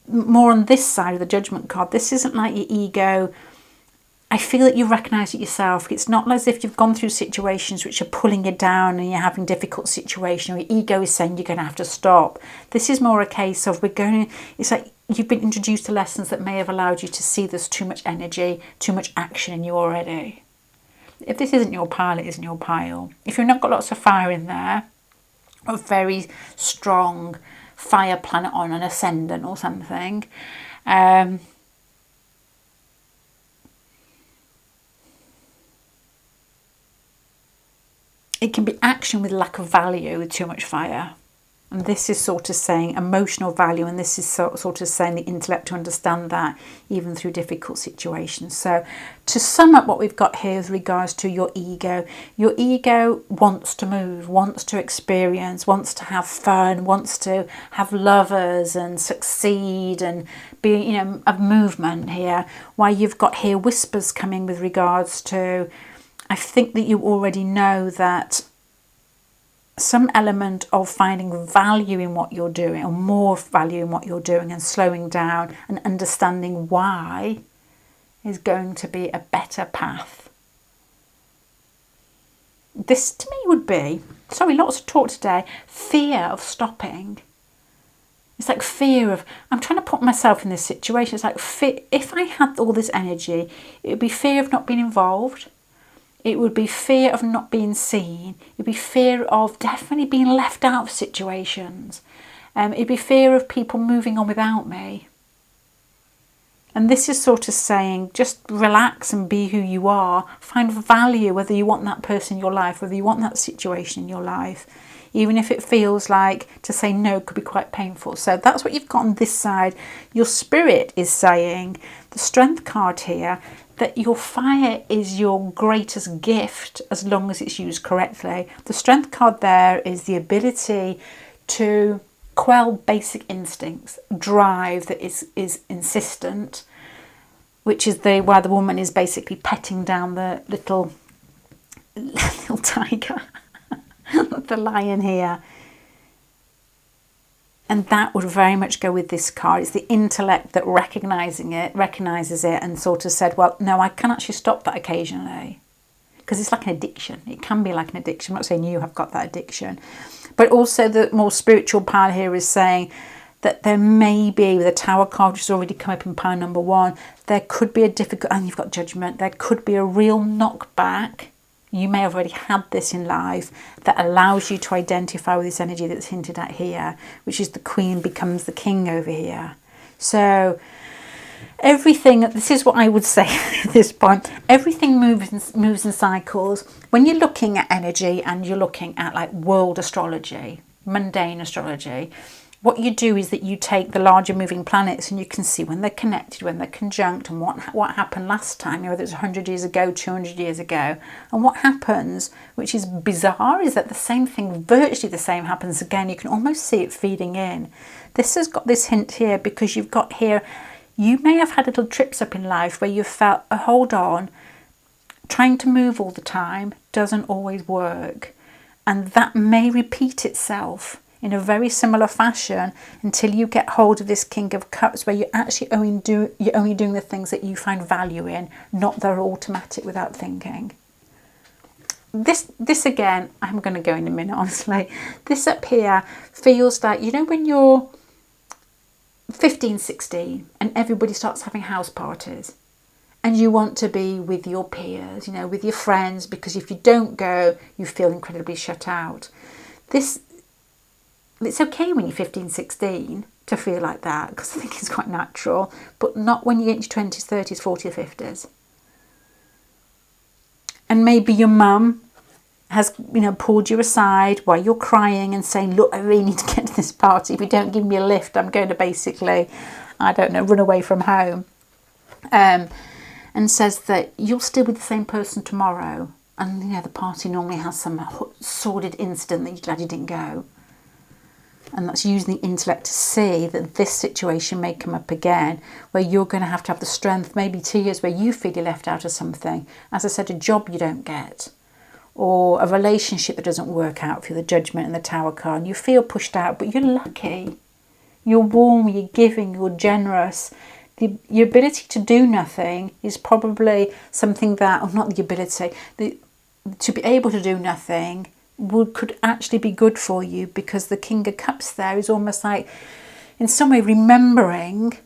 more on this side of the Judgment card, this isn't like your ego. I feel that you recognise it yourself. It's not as if you've gone through situations which are pulling you down and you're having difficult situations, or your ego is saying you're going to have to stop. This is more a case of it's like you've been introduced to lessons that may have allowed you to see there's too much energy, too much action in you already. If this isn't your pile, it isn't your pile. If you've not got lots of fire in there, a very strong fire planet on an ascendant or something, it can be action with lack of value with too much fire. And this is sort of saying emotional value, and this is sort of saying the intellect to understand that even through difficult situations. So to sum up what we've got here with regards to your ego wants to move, wants to experience, wants to have fun, wants to have lovers and succeed and be, a movement here. While you've got here whispers coming with regards to, I think that you already know that some element of finding value in what you're doing, or more value in what you're doing, and slowing down and understanding why is going to be a better path. This to me would be, lots of talk today, fear of stopping. It's like fear of, I'm trying to put myself in this situation. It's like fear, if I had all this energy, it would be fear of not being involved. It would be fear of not being seen. It'd be fear of definitely being left out of situations. It'd be fear of people moving on without me. And this is sort of saying, just relax and be who you are. Find value, whether you want that person in your life, whether you want that situation in your life. Even if it feels like to say no could be quite painful. So that's what you've got on this side. Your spirit is saying, the Strength card here, that your fire is your greatest gift as long as it's used correctly. The Strength card there is the ability to quell basic instincts, drive that is insistent, which is why the woman is basically petting down the little tiger, the lion here. And that would very much go with this card. It's the intellect that recognises it and sort of said, well, no, I can actually stop that occasionally. because it's like an addiction. It can be like an addiction. I'm not saying you have got that addiction, but also the more spiritual power here is saying that there may be, with the Tower card, which has already come up in pile number 1, there could be a difficult, and you've got Judgment, there could be a real knockback. You may have already had this in life that allows you to identify with this energy that's hinted at here, which is the Queen becomes the King over here. So everything, this is what I would say at this point, everything moves in cycles. When you're looking at energy and you're looking at like world astrology, mundane astrology, what you do is that you take the larger moving planets and you can see when they're connected, when they're conjunct, and what happened last time, whether it's 100 years ago, 200 years ago. And what happens, which is bizarre, is that the same thing, virtually the same, happens again. You can almost see it feeding in. This has got this hint here because you've got here, you may have had little trips up in life where you've felt, oh, hold on, trying to move all the time doesn't always work. And that may repeat itself in a very similar fashion until you get hold of this King of Cups, where you're actually only doing the things that you find value in, not that are automatic without thinking. This again, I'm going to go in a minute, honestly. This up here feels like, you know, when you're 15, 16 and everybody starts having house parties and you want to be with your peers, you know, with your friends, because if you don't go, you feel incredibly shut out. It's okay when you're 15, 16 to feel like that, because I think it's quite natural, but not when you get into your 20s, 30s, 40s, or 50s. And maybe your mum has, you know, pulled you aside while you're crying and saying, look, I really need to get to this party. If you don't give me a lift, I'm going to basically, I don't know, run away from home. And says that you'll still be the same person tomorrow. And, you know, the party normally has some sordid incident that you're glad you didn't go. And that's using the intellect to see that this situation may come up again, where you're going to have the strength, maybe 2 years where you feel you're left out of something. As I said, a job you don't get, or a relationship that doesn't work out for you, the Judgment and the Tower card, and you feel pushed out, but you're lucky. You're warm, you're giving, you're generous. Your ability to do nothing is probably something that, or not the ability, to be able to do nothing could actually be good for you, because the King of Cups there is almost like, in some way, remembering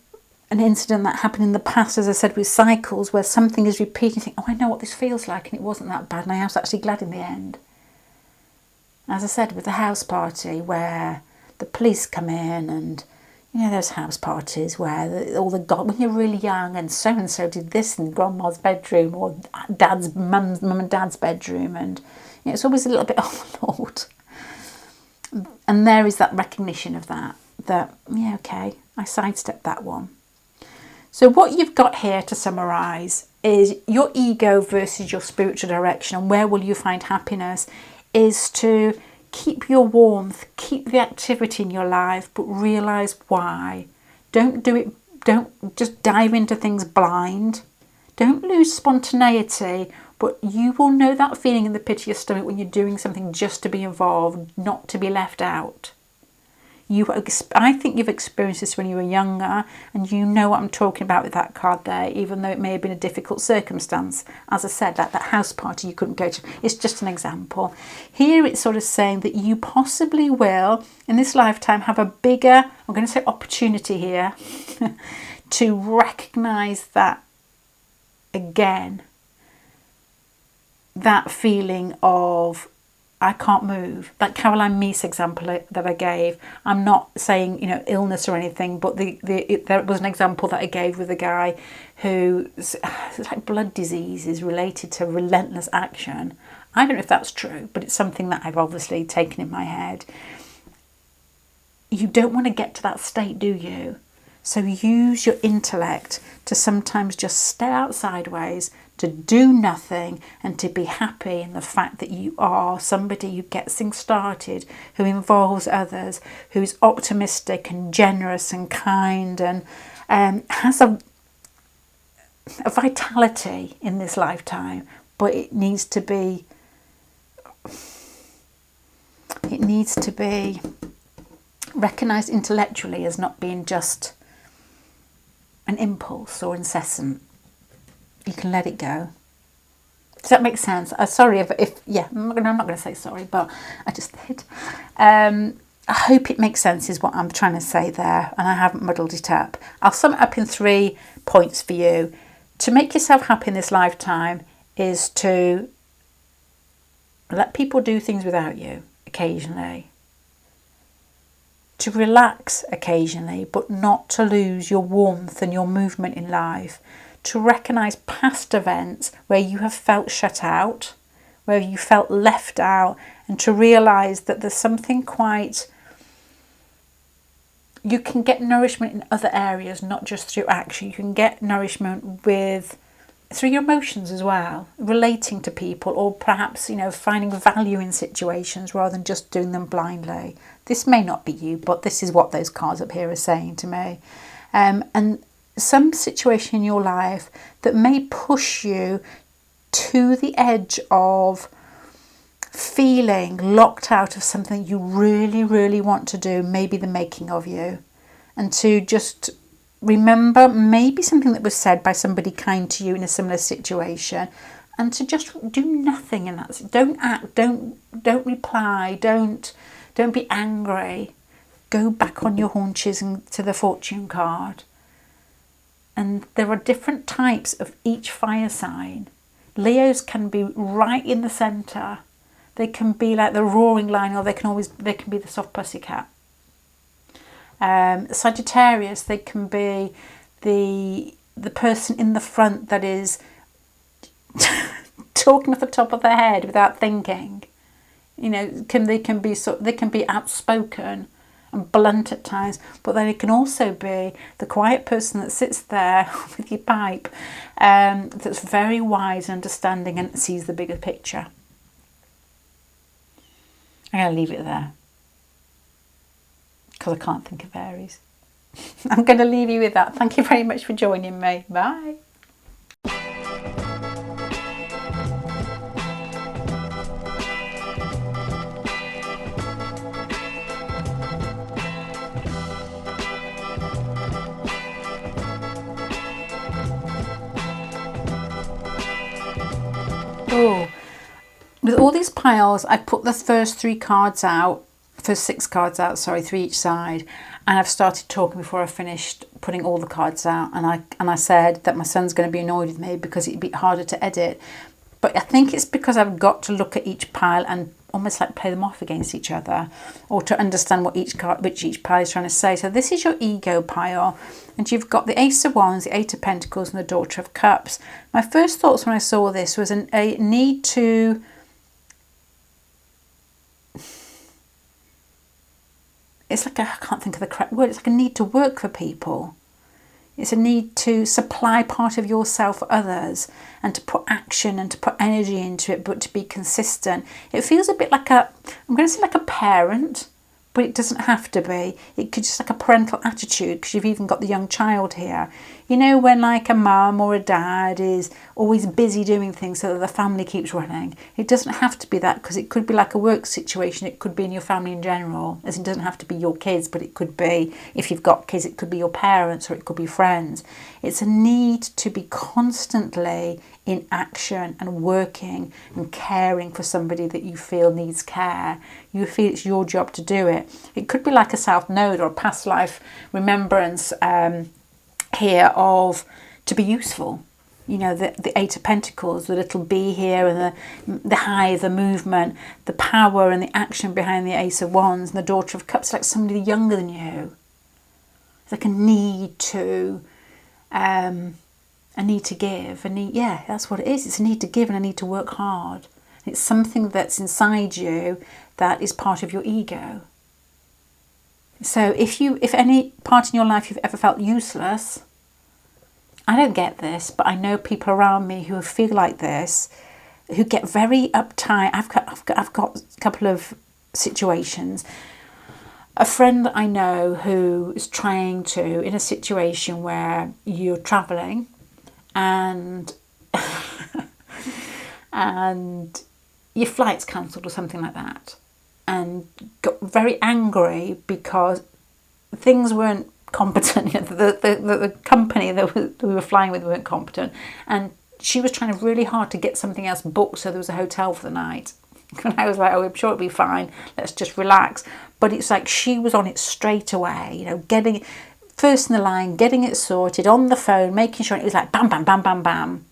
an incident that happened in the past, as I said, with cycles, where something is repeating. You think, oh, I know what this feels like, and it wasn't that bad, and I was actually glad in the end. As I said, with the house party, where the police come in, and you know those house parties where when you're really young, and so did this in grandma's bedroom, or mum and dad's bedroom, and you know, it's always a little bit, oh Lord. And there is that recognition of that, yeah, okay, I sidestepped that one. So what you've got here, to summarise, is your ego versus your spiritual direction, and where will you find happiness, is to keep your warmth, keep the activity in your life, but realise why. Don't just dive into things blind. Don't lose spontaneity, but you will know that feeling in the pit of your stomach when you're doing something just to be involved, not to be left out. I think you've experienced this when you were younger, and you know what I'm talking about with that card there, even though it may have been a difficult circumstance. As I said, that house party you couldn't go to, it's just an example. Here it's sort of saying that you possibly will, in this lifetime, have a bigger, I'm going to say opportunity here, to recognise that again, that feeling of, I can't move. That Caroline Meese example that I gave, I'm not saying, you know, illness or anything, but there was an example that I gave with a guy who, it's like blood disease is related to relentless action. I don't know if that's true, but it's something that I've obviously taken in my head. You don't want to get to that state, do you? So use your intellect to sometimes just stay out sideways, to do nothing, and to be happy in the fact that you are somebody who gets things started, who involves others, who's optimistic and generous and kind, and has a vitality in this lifetime. But it needs to be recognised intellectually as not being just an impulse or incessant. You can let it go. Does that make sense? Sorry if yeah, I'm not going to say sorry, but I just did. I hope it makes sense is what I'm trying to say there, and I haven't muddled it up. I'll sum it up in 3 points for you. To make yourself happy in this lifetime is to let people do things without you occasionally. To relax occasionally, but not to lose your warmth and your movement in life. To recognise past events where you have felt shut out, where you felt left out, and to realise that there's something quite... You can get nourishment in other areas, not just through action. You can get nourishment through your emotions as well, relating to people, or perhaps, finding value in situations rather than just doing them blindly. This may not be you, but this is what those cards up here are saying to me. And some situation in your life that may push you to the edge of feeling locked out of something you really, really want to do, maybe the making of you. And to just remember maybe something that was said by somebody kind to you in a similar situation, and to just do nothing in that. Don't act, don't reply, don't be angry. Go back on your haunches and to the fortune card. And there are different types of each fire sign. Leos can be right in the centre. They can be like the roaring lion, or they can be the soft pussycat. Sagittarius, they can be the person in the front that is talking off the top of their head without thinking. They can be outspoken and blunt at times, but then it can also be the quiet person that sits there with your pipe, that's very wise and understanding and sees the bigger picture. I'm going to leave it there because I can't think of Aries. I'm going to leave you with that. Thank you very much for joining me. Bye. Oh, with all these piles, I put the first 6 cards out, 3 each side, and I've started talking before I finished putting all the cards out, and I said that my son's going to be annoyed with me because it'd be harder to edit, but I think it's because I've got to look at each pile and almost like play them off against each other, or to understand what each pile is trying to say. So this is your ego pile, and you've got the Ace of Wands, the Eight of Pentacles, and the Daughter of Cups. My first thoughts when I saw this was a need to... It's like I can't think of the correct word. It's like a need to work for people. It's a need to supply part of yourself for others, and to put action and to put energy into it, but to be consistent. It feels a bit like I'm going to say like a parent, but it doesn't have to be. It could just like a parental attitude, because you've even got the young child here. When like a mum or a dad is always busy doing things so that the family keeps running. It doesn't have to be that, because it could be like a work situation. It could be in your family in general, as it doesn't have to be your kids, but it could be, if you've got kids, it could be your parents, or it could be friends. It's a need to be constantly in action and working and caring for somebody that you feel needs care. You feel it's your job to do it. It could be like a South Node or a past life remembrance here of to be useful. The Eight of Pentacles, the little bee here, and the high, the movement, the power and the action behind the Ace of Wands, and the Daughter of Cups, like somebody younger than you. It's like a need to give, that's what it is. It's a need to give and a need to work hard. It's something that's inside you that is part of your ego. So if any part in your life you've ever felt useless, I don't get this, but I know people around me who feel like this, who get very uptight. I've got a couple of situations. A friend that I know who is trying to, in a situation where you're travelling and and your flight's cancelled or something like that, and got very angry because things weren't competent. The company that we were flying with weren't competent, and she was trying really hard to get something else booked so there was a hotel for the night. And I was like, oh, I'm sure it'll be fine. Let's just relax. But it's like she was on it straight away, you know, getting it first in the line, getting it sorted, on the phone, making sure it was like bam, bam, bam, bam, bam.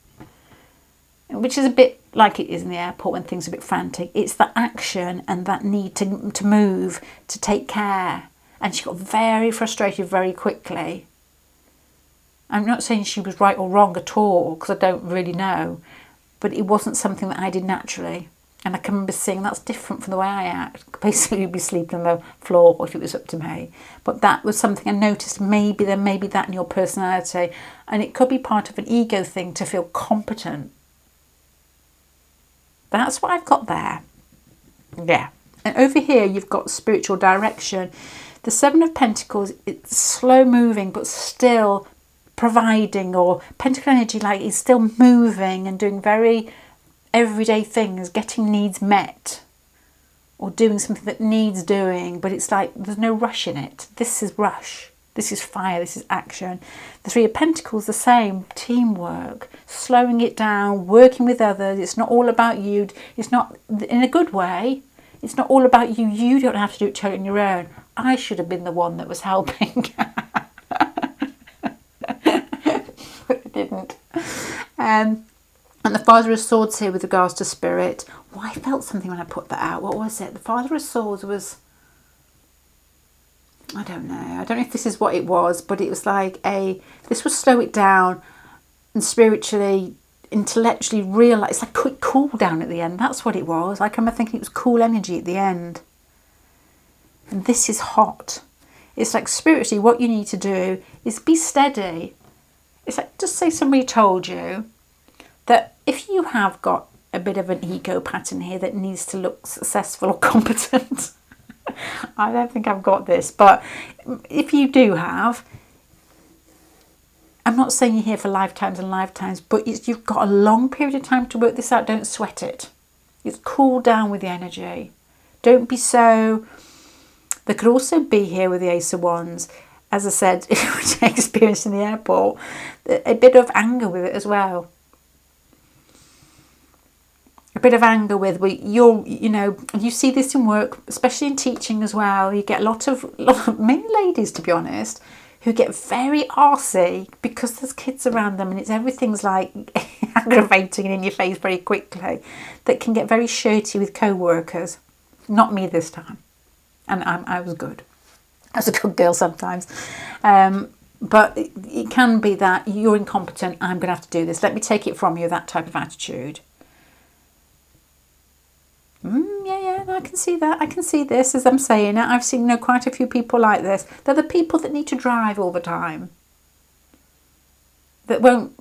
Which is a bit like it is in the airport when things are a bit frantic. It's the action and that need to move, to take care. And she got very frustrated very quickly. I'm not saying she was right or wrong at all, because I don't really know. But it wasn't something that I did naturally. And I can remember seeing that's different from the way I act. Basically, you'd be sleeping on the floor if it was up to me. But that was something I noticed. Maybe there may be that in your personality. And it could be part of an ego thing to feel competent. That's what I've got there. Yeah. And over here, you've got spiritual direction. The Seven of Pentacles, it's slow moving, but still providing, or Pentacle energy, like it's still moving and doing very everyday things, getting needs met, or doing something that needs doing, but it's like there's no rush in it. This is rush. This is fire. This is action. The Three of Pentacles, the same. Teamwork, slowing it down, working with others. It's not all about you. It's not, in a good way, it's not all about you. You don't have to do it totally on your own. I should have been the one that was helping. But I didn't. And the Father of Swords here with regards to spirit. Well, I felt something when I put that out. What was it? The Father of Swords was, I don't know. I don't know if this is what it was, but it was like this would slow it down and spiritually, intellectually realise. It's like quick cool down at the end. That's what it was. I remember thinking it was cool energy at the end. And this is hot. It's like spiritually what you need to do is be steady. It's like, just say somebody told you that if you have got a bit of an ego pattern here that needs to look successful or competent, I don't think I've got this, but if you do have, I'm not saying you're here for lifetimes and lifetimes, but you've got a long period of time to work this out. Don't sweat it. It's cool down with the energy. Don't be so... There could also be here with the Ace of Wands, as I said, which I experienced in the airport, a bit of anger with it as well. A bit of anger with you see this in work, especially in teaching as well. You get a lot of many ladies, to be honest, who get very arsey because there's kids around them and everything's like aggravating and in your face very quickly, that can get very shirty with co-workers. Not me this time. And I was good. I was a good girl sometimes. But it can be that you're incompetent, I'm going to have to do this. Let me take it from you, that type of attitude. Yeah, I can see that. I can see this as I'm saying it. I've seen quite a few people like this. They're the people that need to drive all the time. That won't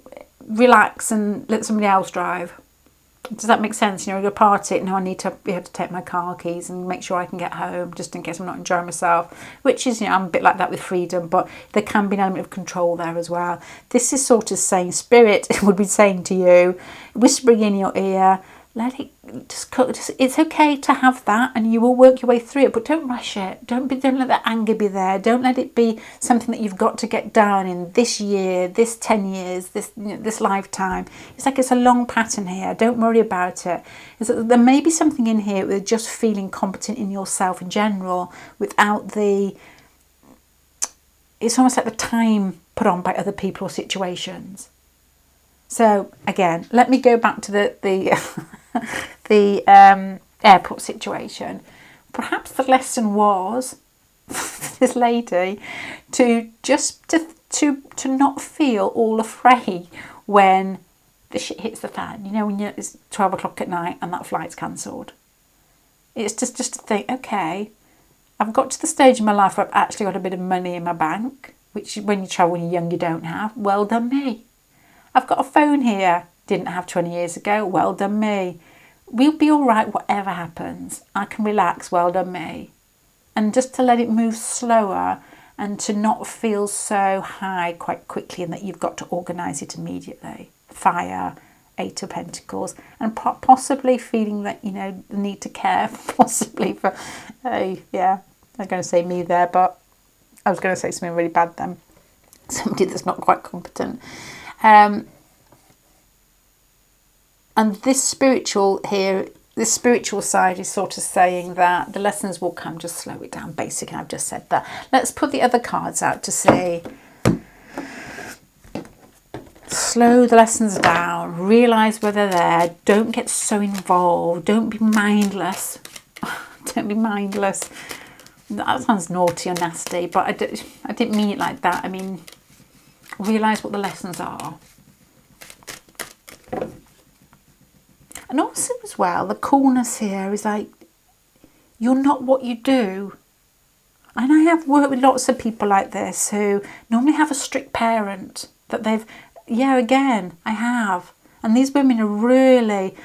relax and let somebody else drive. Does that make sense? You go party, I need to be able to take my car keys and make sure I can get home just in case I'm not enjoying myself. Which is, I'm a bit like that with freedom, but there can be an element of control there as well. This is sort of saying, Spirit would be saying to you, whispering in your ear, let it just it's okay to have that and you will work your way through it, but don't rush it. Don't let that anger be there. Don't let it be something that you've got to get done in this year, this 10 years, this lifetime. It's like it's a long pattern here. Don't worry about it. There may be something in here with just feeling competent in yourself in general without it's almost like the time put on by other people or situations. So again, let me go back to the airport situation. Perhaps the lesson was for this lady to not feel all afraid when the shit hits the fan. When it's 12 o'clock at night and that flight's cancelled. It's just to think, okay, I've got to the stage in my life where I've actually got a bit of money in my bank, which when you travel when you're young you don't have. Well done me. I've got a phone here, didn't have 20 years ago, well done me. We'll be all right whatever happens. I can relax, well done me. And just to let it move slower and to not feel so high quite quickly and that you've got to organise it immediately. Fire, Eight of Pentacles, and possibly feeling that, the need to care, possibly for, I'm going to say me there, but I was going to say something really bad then. somebody that's not quite competent. But, it's just to think, okay, I've got to the stage in my life where I've actually got a bit of money in my bank, which when you travel when you're young you don't have. Well done me. I've got a phone here, didn't have 20 years ago, well done me. We'll be all right whatever happens. I can relax, well done me. And just to let it move slower and to not feel so high quite quickly and that you've got to organise it immediately. Fire, Eight of Pentacles, and possibly feeling that, the need to care, possibly for, I'm going to say me there, but I was going to say something really bad then. And this spiritual here, this spiritual side is sort of saying that the lessons will come. Just slow it down, basically. I've just said that. Let's put the other cards out to see. Slow the lessons down. Realise where they're there. Don't get so involved. Don't be mindless. Don't be mindless. That sounds naughty or nasty, but I didn't mean it like that. I mean, realise what the lessons are. And also as well, the coolness here is like, you're not what you do. And I have worked with lots of people like this who normally have a strict parent that they've, yeah, again, I have. And these women are really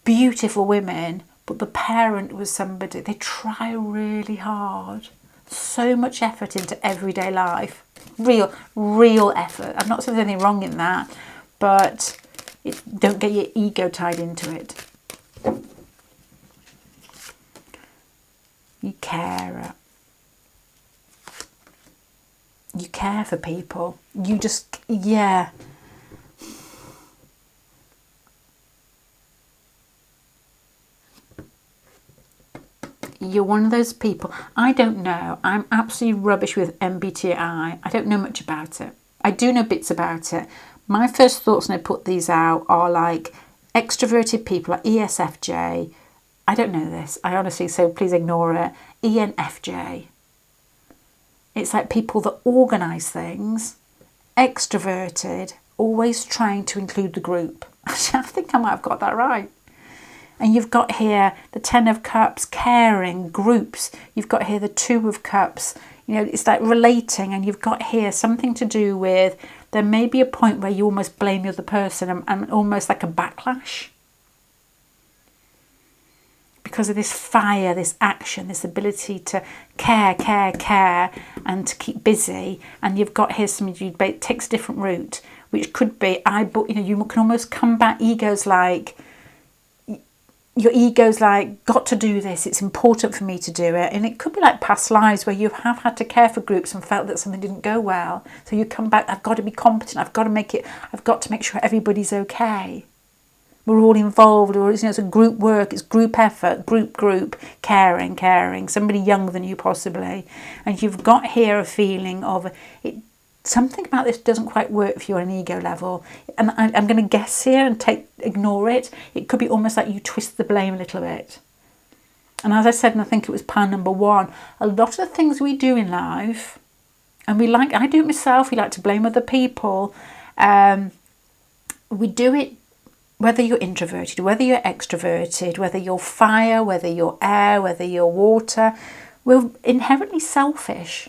beautiful women, but the parent was somebody, they try really hard. So much effort into everyday life. Real effort. I'm not saying there's anything wrong in that, but don't get your ego tied into it. You care. You care for people. You just, yeah. You're one of those people. I don't know. I'm absolutely rubbish with MBTI. I don't know much about it. I do know bits about it. My first thoughts when I put these out are like extroverted people, like ESFJ. I don't know this. I honestly, so please ignore it. ENFJ. It's like people that organise things. Extroverted, always trying to include the group. Actually, I think I might have got that right. And you've got here the 10 of Cups, caring, groups. You've got here the 2 of Cups. You know, it's like relating. And you've got here something to do with, there may be a point where you almost blame the other person and almost like a backlash. Because of this fire, this action, this ability to care, and to keep busy. And you've got here somebody who takes a different route, which could be, you can almost come back, your ego's like, got to do this, it's important for me to do it. And it could be like past lives where you have had to care for groups and felt that something didn't go well. So you come back, I've got to be competent, I've got to make sure everybody's okay. We're all involved, or it's a group work, it's group effort, group, caring, somebody younger than you possibly. And you've got here a feeling of it. Something about this doesn't quite work for you on an ego level. And I'm going to guess here and ignore it. It could be almost like you twist the blame a little bit. And as I said, and I think it was pile number 1, a lot of the things we do in life, and I do it myself, we like to blame other people. We do it whether you're introverted, whether you're extroverted, whether you're fire, whether you're air, whether you're water. We're inherently selfish.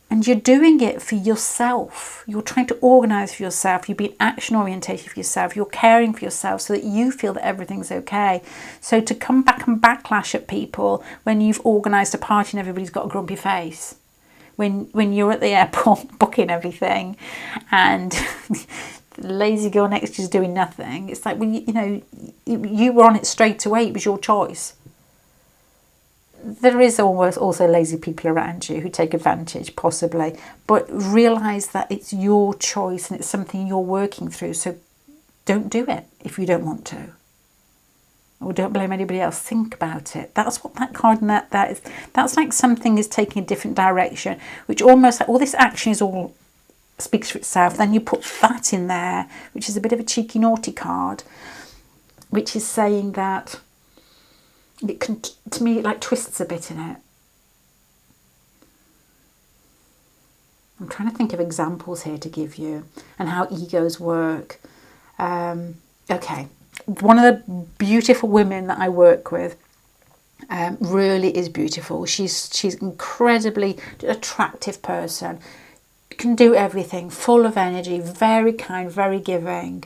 And you're doing it for yourself. You're trying to organise for yourself. You're being action orientated for yourself. You're caring for yourself so that you feel that everything's okay. So to come back and backlash at people when you've organised a party and everybody's got a grumpy face, when you're at the airport booking everything and the lazy girl next to you is doing nothing, it's like, well, you were on it straight away. It was your choice. There is almost also lazy people around you who take advantage, possibly, but realise that it's your choice and it's something you're working through. So don't do it if you don't want to, or don't blame anybody else. Think about it. That's what that card and that is. That's like something is taking a different direction, which almost like all this action is all speaks for itself. Then you put that in there, which is a bit of a cheeky naughty card, which is saying that. It can, to me, it like twists a bit in it. I'm trying to think of examples here to give you and how egos work. Okay, one of the beautiful women that I work with really is beautiful. She's incredibly attractive person. Can do everything, full of energy, very kind, very giving.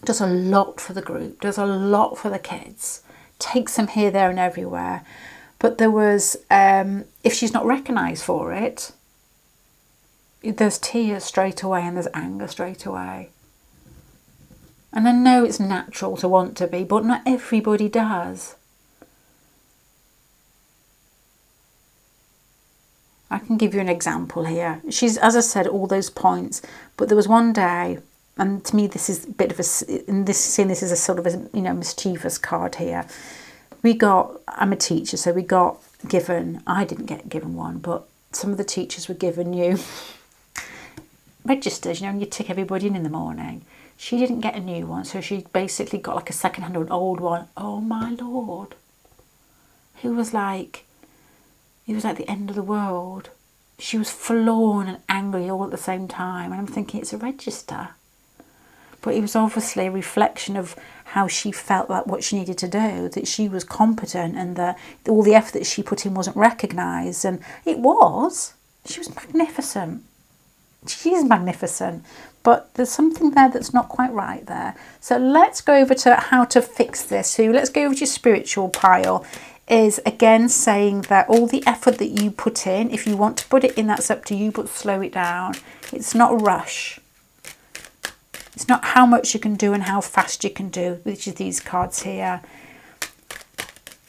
Does a lot for the group, does a lot for the kids, takes them here, there and everywhere. But there was, if she's not recognised for it, there's tears straight away and there's anger straight away. And I know it's natural to want to be, but not everybody does. I can give you an example here. She's, as I said, all those points, but there was one day And to me, this is a bit of seeing this as a sort of a, you know, mischievous card here. I'm a teacher, so we got given, I didn't get given one, but some of the teachers were given you registers, you know, and you tick everybody in the morning. She didn't get a new one, so she basically got like a second-hand or an old one. Oh my Lord. It was like the end of the world. She was forlorn and angry all at the same time. And I'm thinking, it's a register. But it was obviously a reflection of how she felt that what she needed to do, that she was competent and that all the effort that she put in wasn't recognised. And it was. She was magnificent. She is magnificent. But there's something there that's not quite right there. So let's go over to how to fix this. So let's go over to your spiritual pile. Is again saying that all the effort that you put in, if you want to put it in, that's up to you, but slow it down. It's not a rush. It's not how much you can do and how fast you can do, which is these cards here.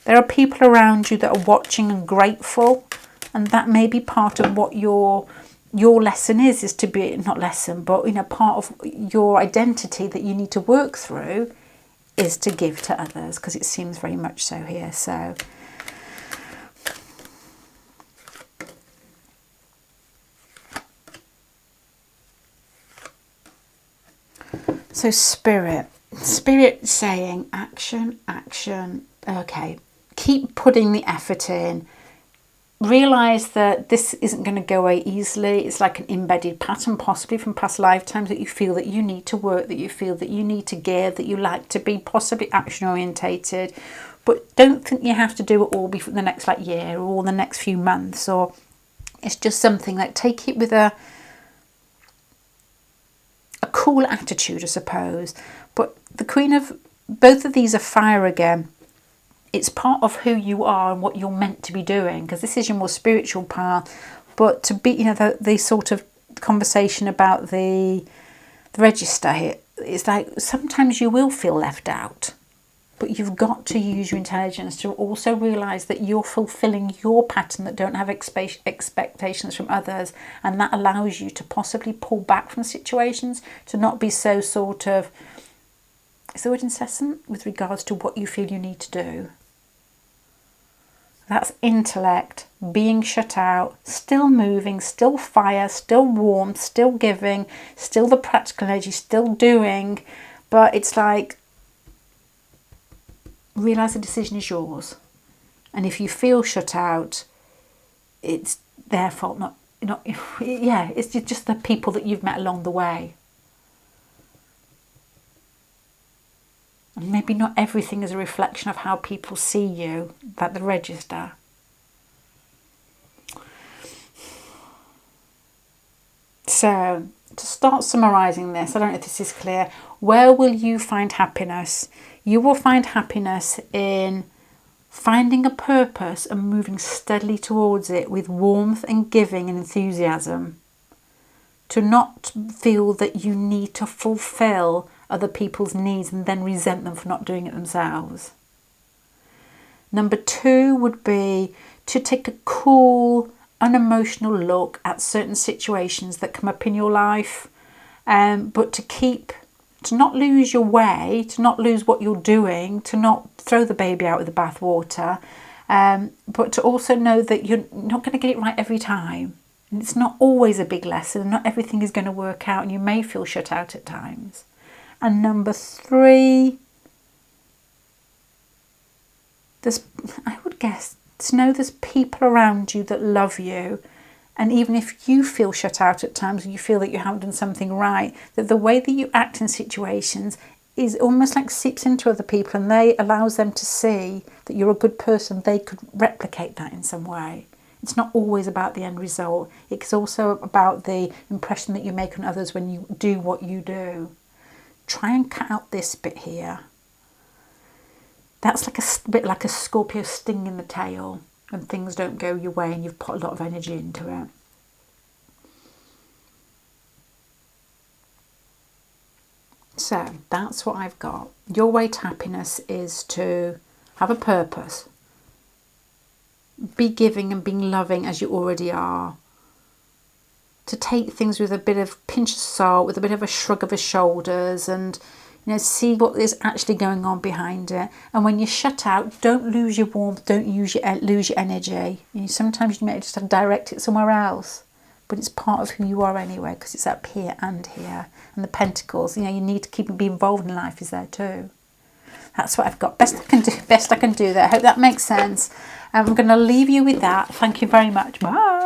There are people around you that are watching and grateful, and that may be part of what your lesson is to be, not lesson, but, you know, part of your identity that you need to work through is to give to others, because it seems very much so here. So spirit saying action, okay, keep putting the effort in. Realise that this isn't going to go away easily. It's like an embedded pattern, possibly from past lifetimes, that you feel that you need to work, that you feel that you need to give, that you like to be possibly action orientated. But don't think you have to do it all before the next year or the next few months. Or it's just something like, take it with a cool attitude, I suppose. But the Queen of, both of these are fire again. It's part of who you are and what you're meant to be doing, because this is your more spiritual path. But to be, you know, the sort of conversation about the register here, it's like sometimes you will feel left out, but you've got to use your intelligence to also realise that you're fulfilling your pattern that don't have expectations from others, and that allows you to possibly pull back from situations, to not be so sort of, is the word incessant with regards to what you feel you need to do. That's intellect, being shut out, still moving, still fire, still warmth, still giving, still the practical energy, still doing. But it's like, realise the decision is yours. And if you feel shut out, it's their fault, not yeah, it's just the people that you've met along the way. And maybe not everything is a reflection of how people see you, that the register. So, to start summarising this, I don't know if this is clear. Where will you find happiness? You will find happiness in finding a purpose and moving steadily towards it with warmth and giving and enthusiasm. To not feel that you need to fulfil other people's needs and then resent them for not doing it themselves. Number 2 would be to take a cool, unemotional look at certain situations that come up in your life, but to not lose your way, to not lose what you're doing, to not throw the baby out with the bathwater, but to also know that you're not going to get it right every time. And it's not always a big lesson, and not everything is going to work out, and you may feel shut out at times. And number 3, I would guess, to know there's people around you that love you. And even if you feel shut out at times, and you feel that you haven't done something right, that the way that you act in situations is almost like seeps into other people, and they allows them to see that you're a good person. They could replicate that in some way. It's not always about the end result. It's also about the impression that you make on others when you do what you do. Try and cut out this bit here. That's like a bit like a Scorpio sting in the tail when things don't go your way and you've put a lot of energy into it. So that's what I've got. Your way to happiness is to have a purpose. Be giving and being loving as you already are. to take things with a bit of pinch of salt, with a bit of a shrug of the shoulders, and see what is actually going on behind it. And when you shut out, don't lose your warmth, don't lose your energy. Sometimes you may just have to direct it somewhere else, but it's part of who you are anyway, because it's up here and here. And the pentacles, you need to be involved in life is there too. That's what I've got. Best I can do there. I hope that makes sense. I'm going to leave you with that. Thank you very much. Bye.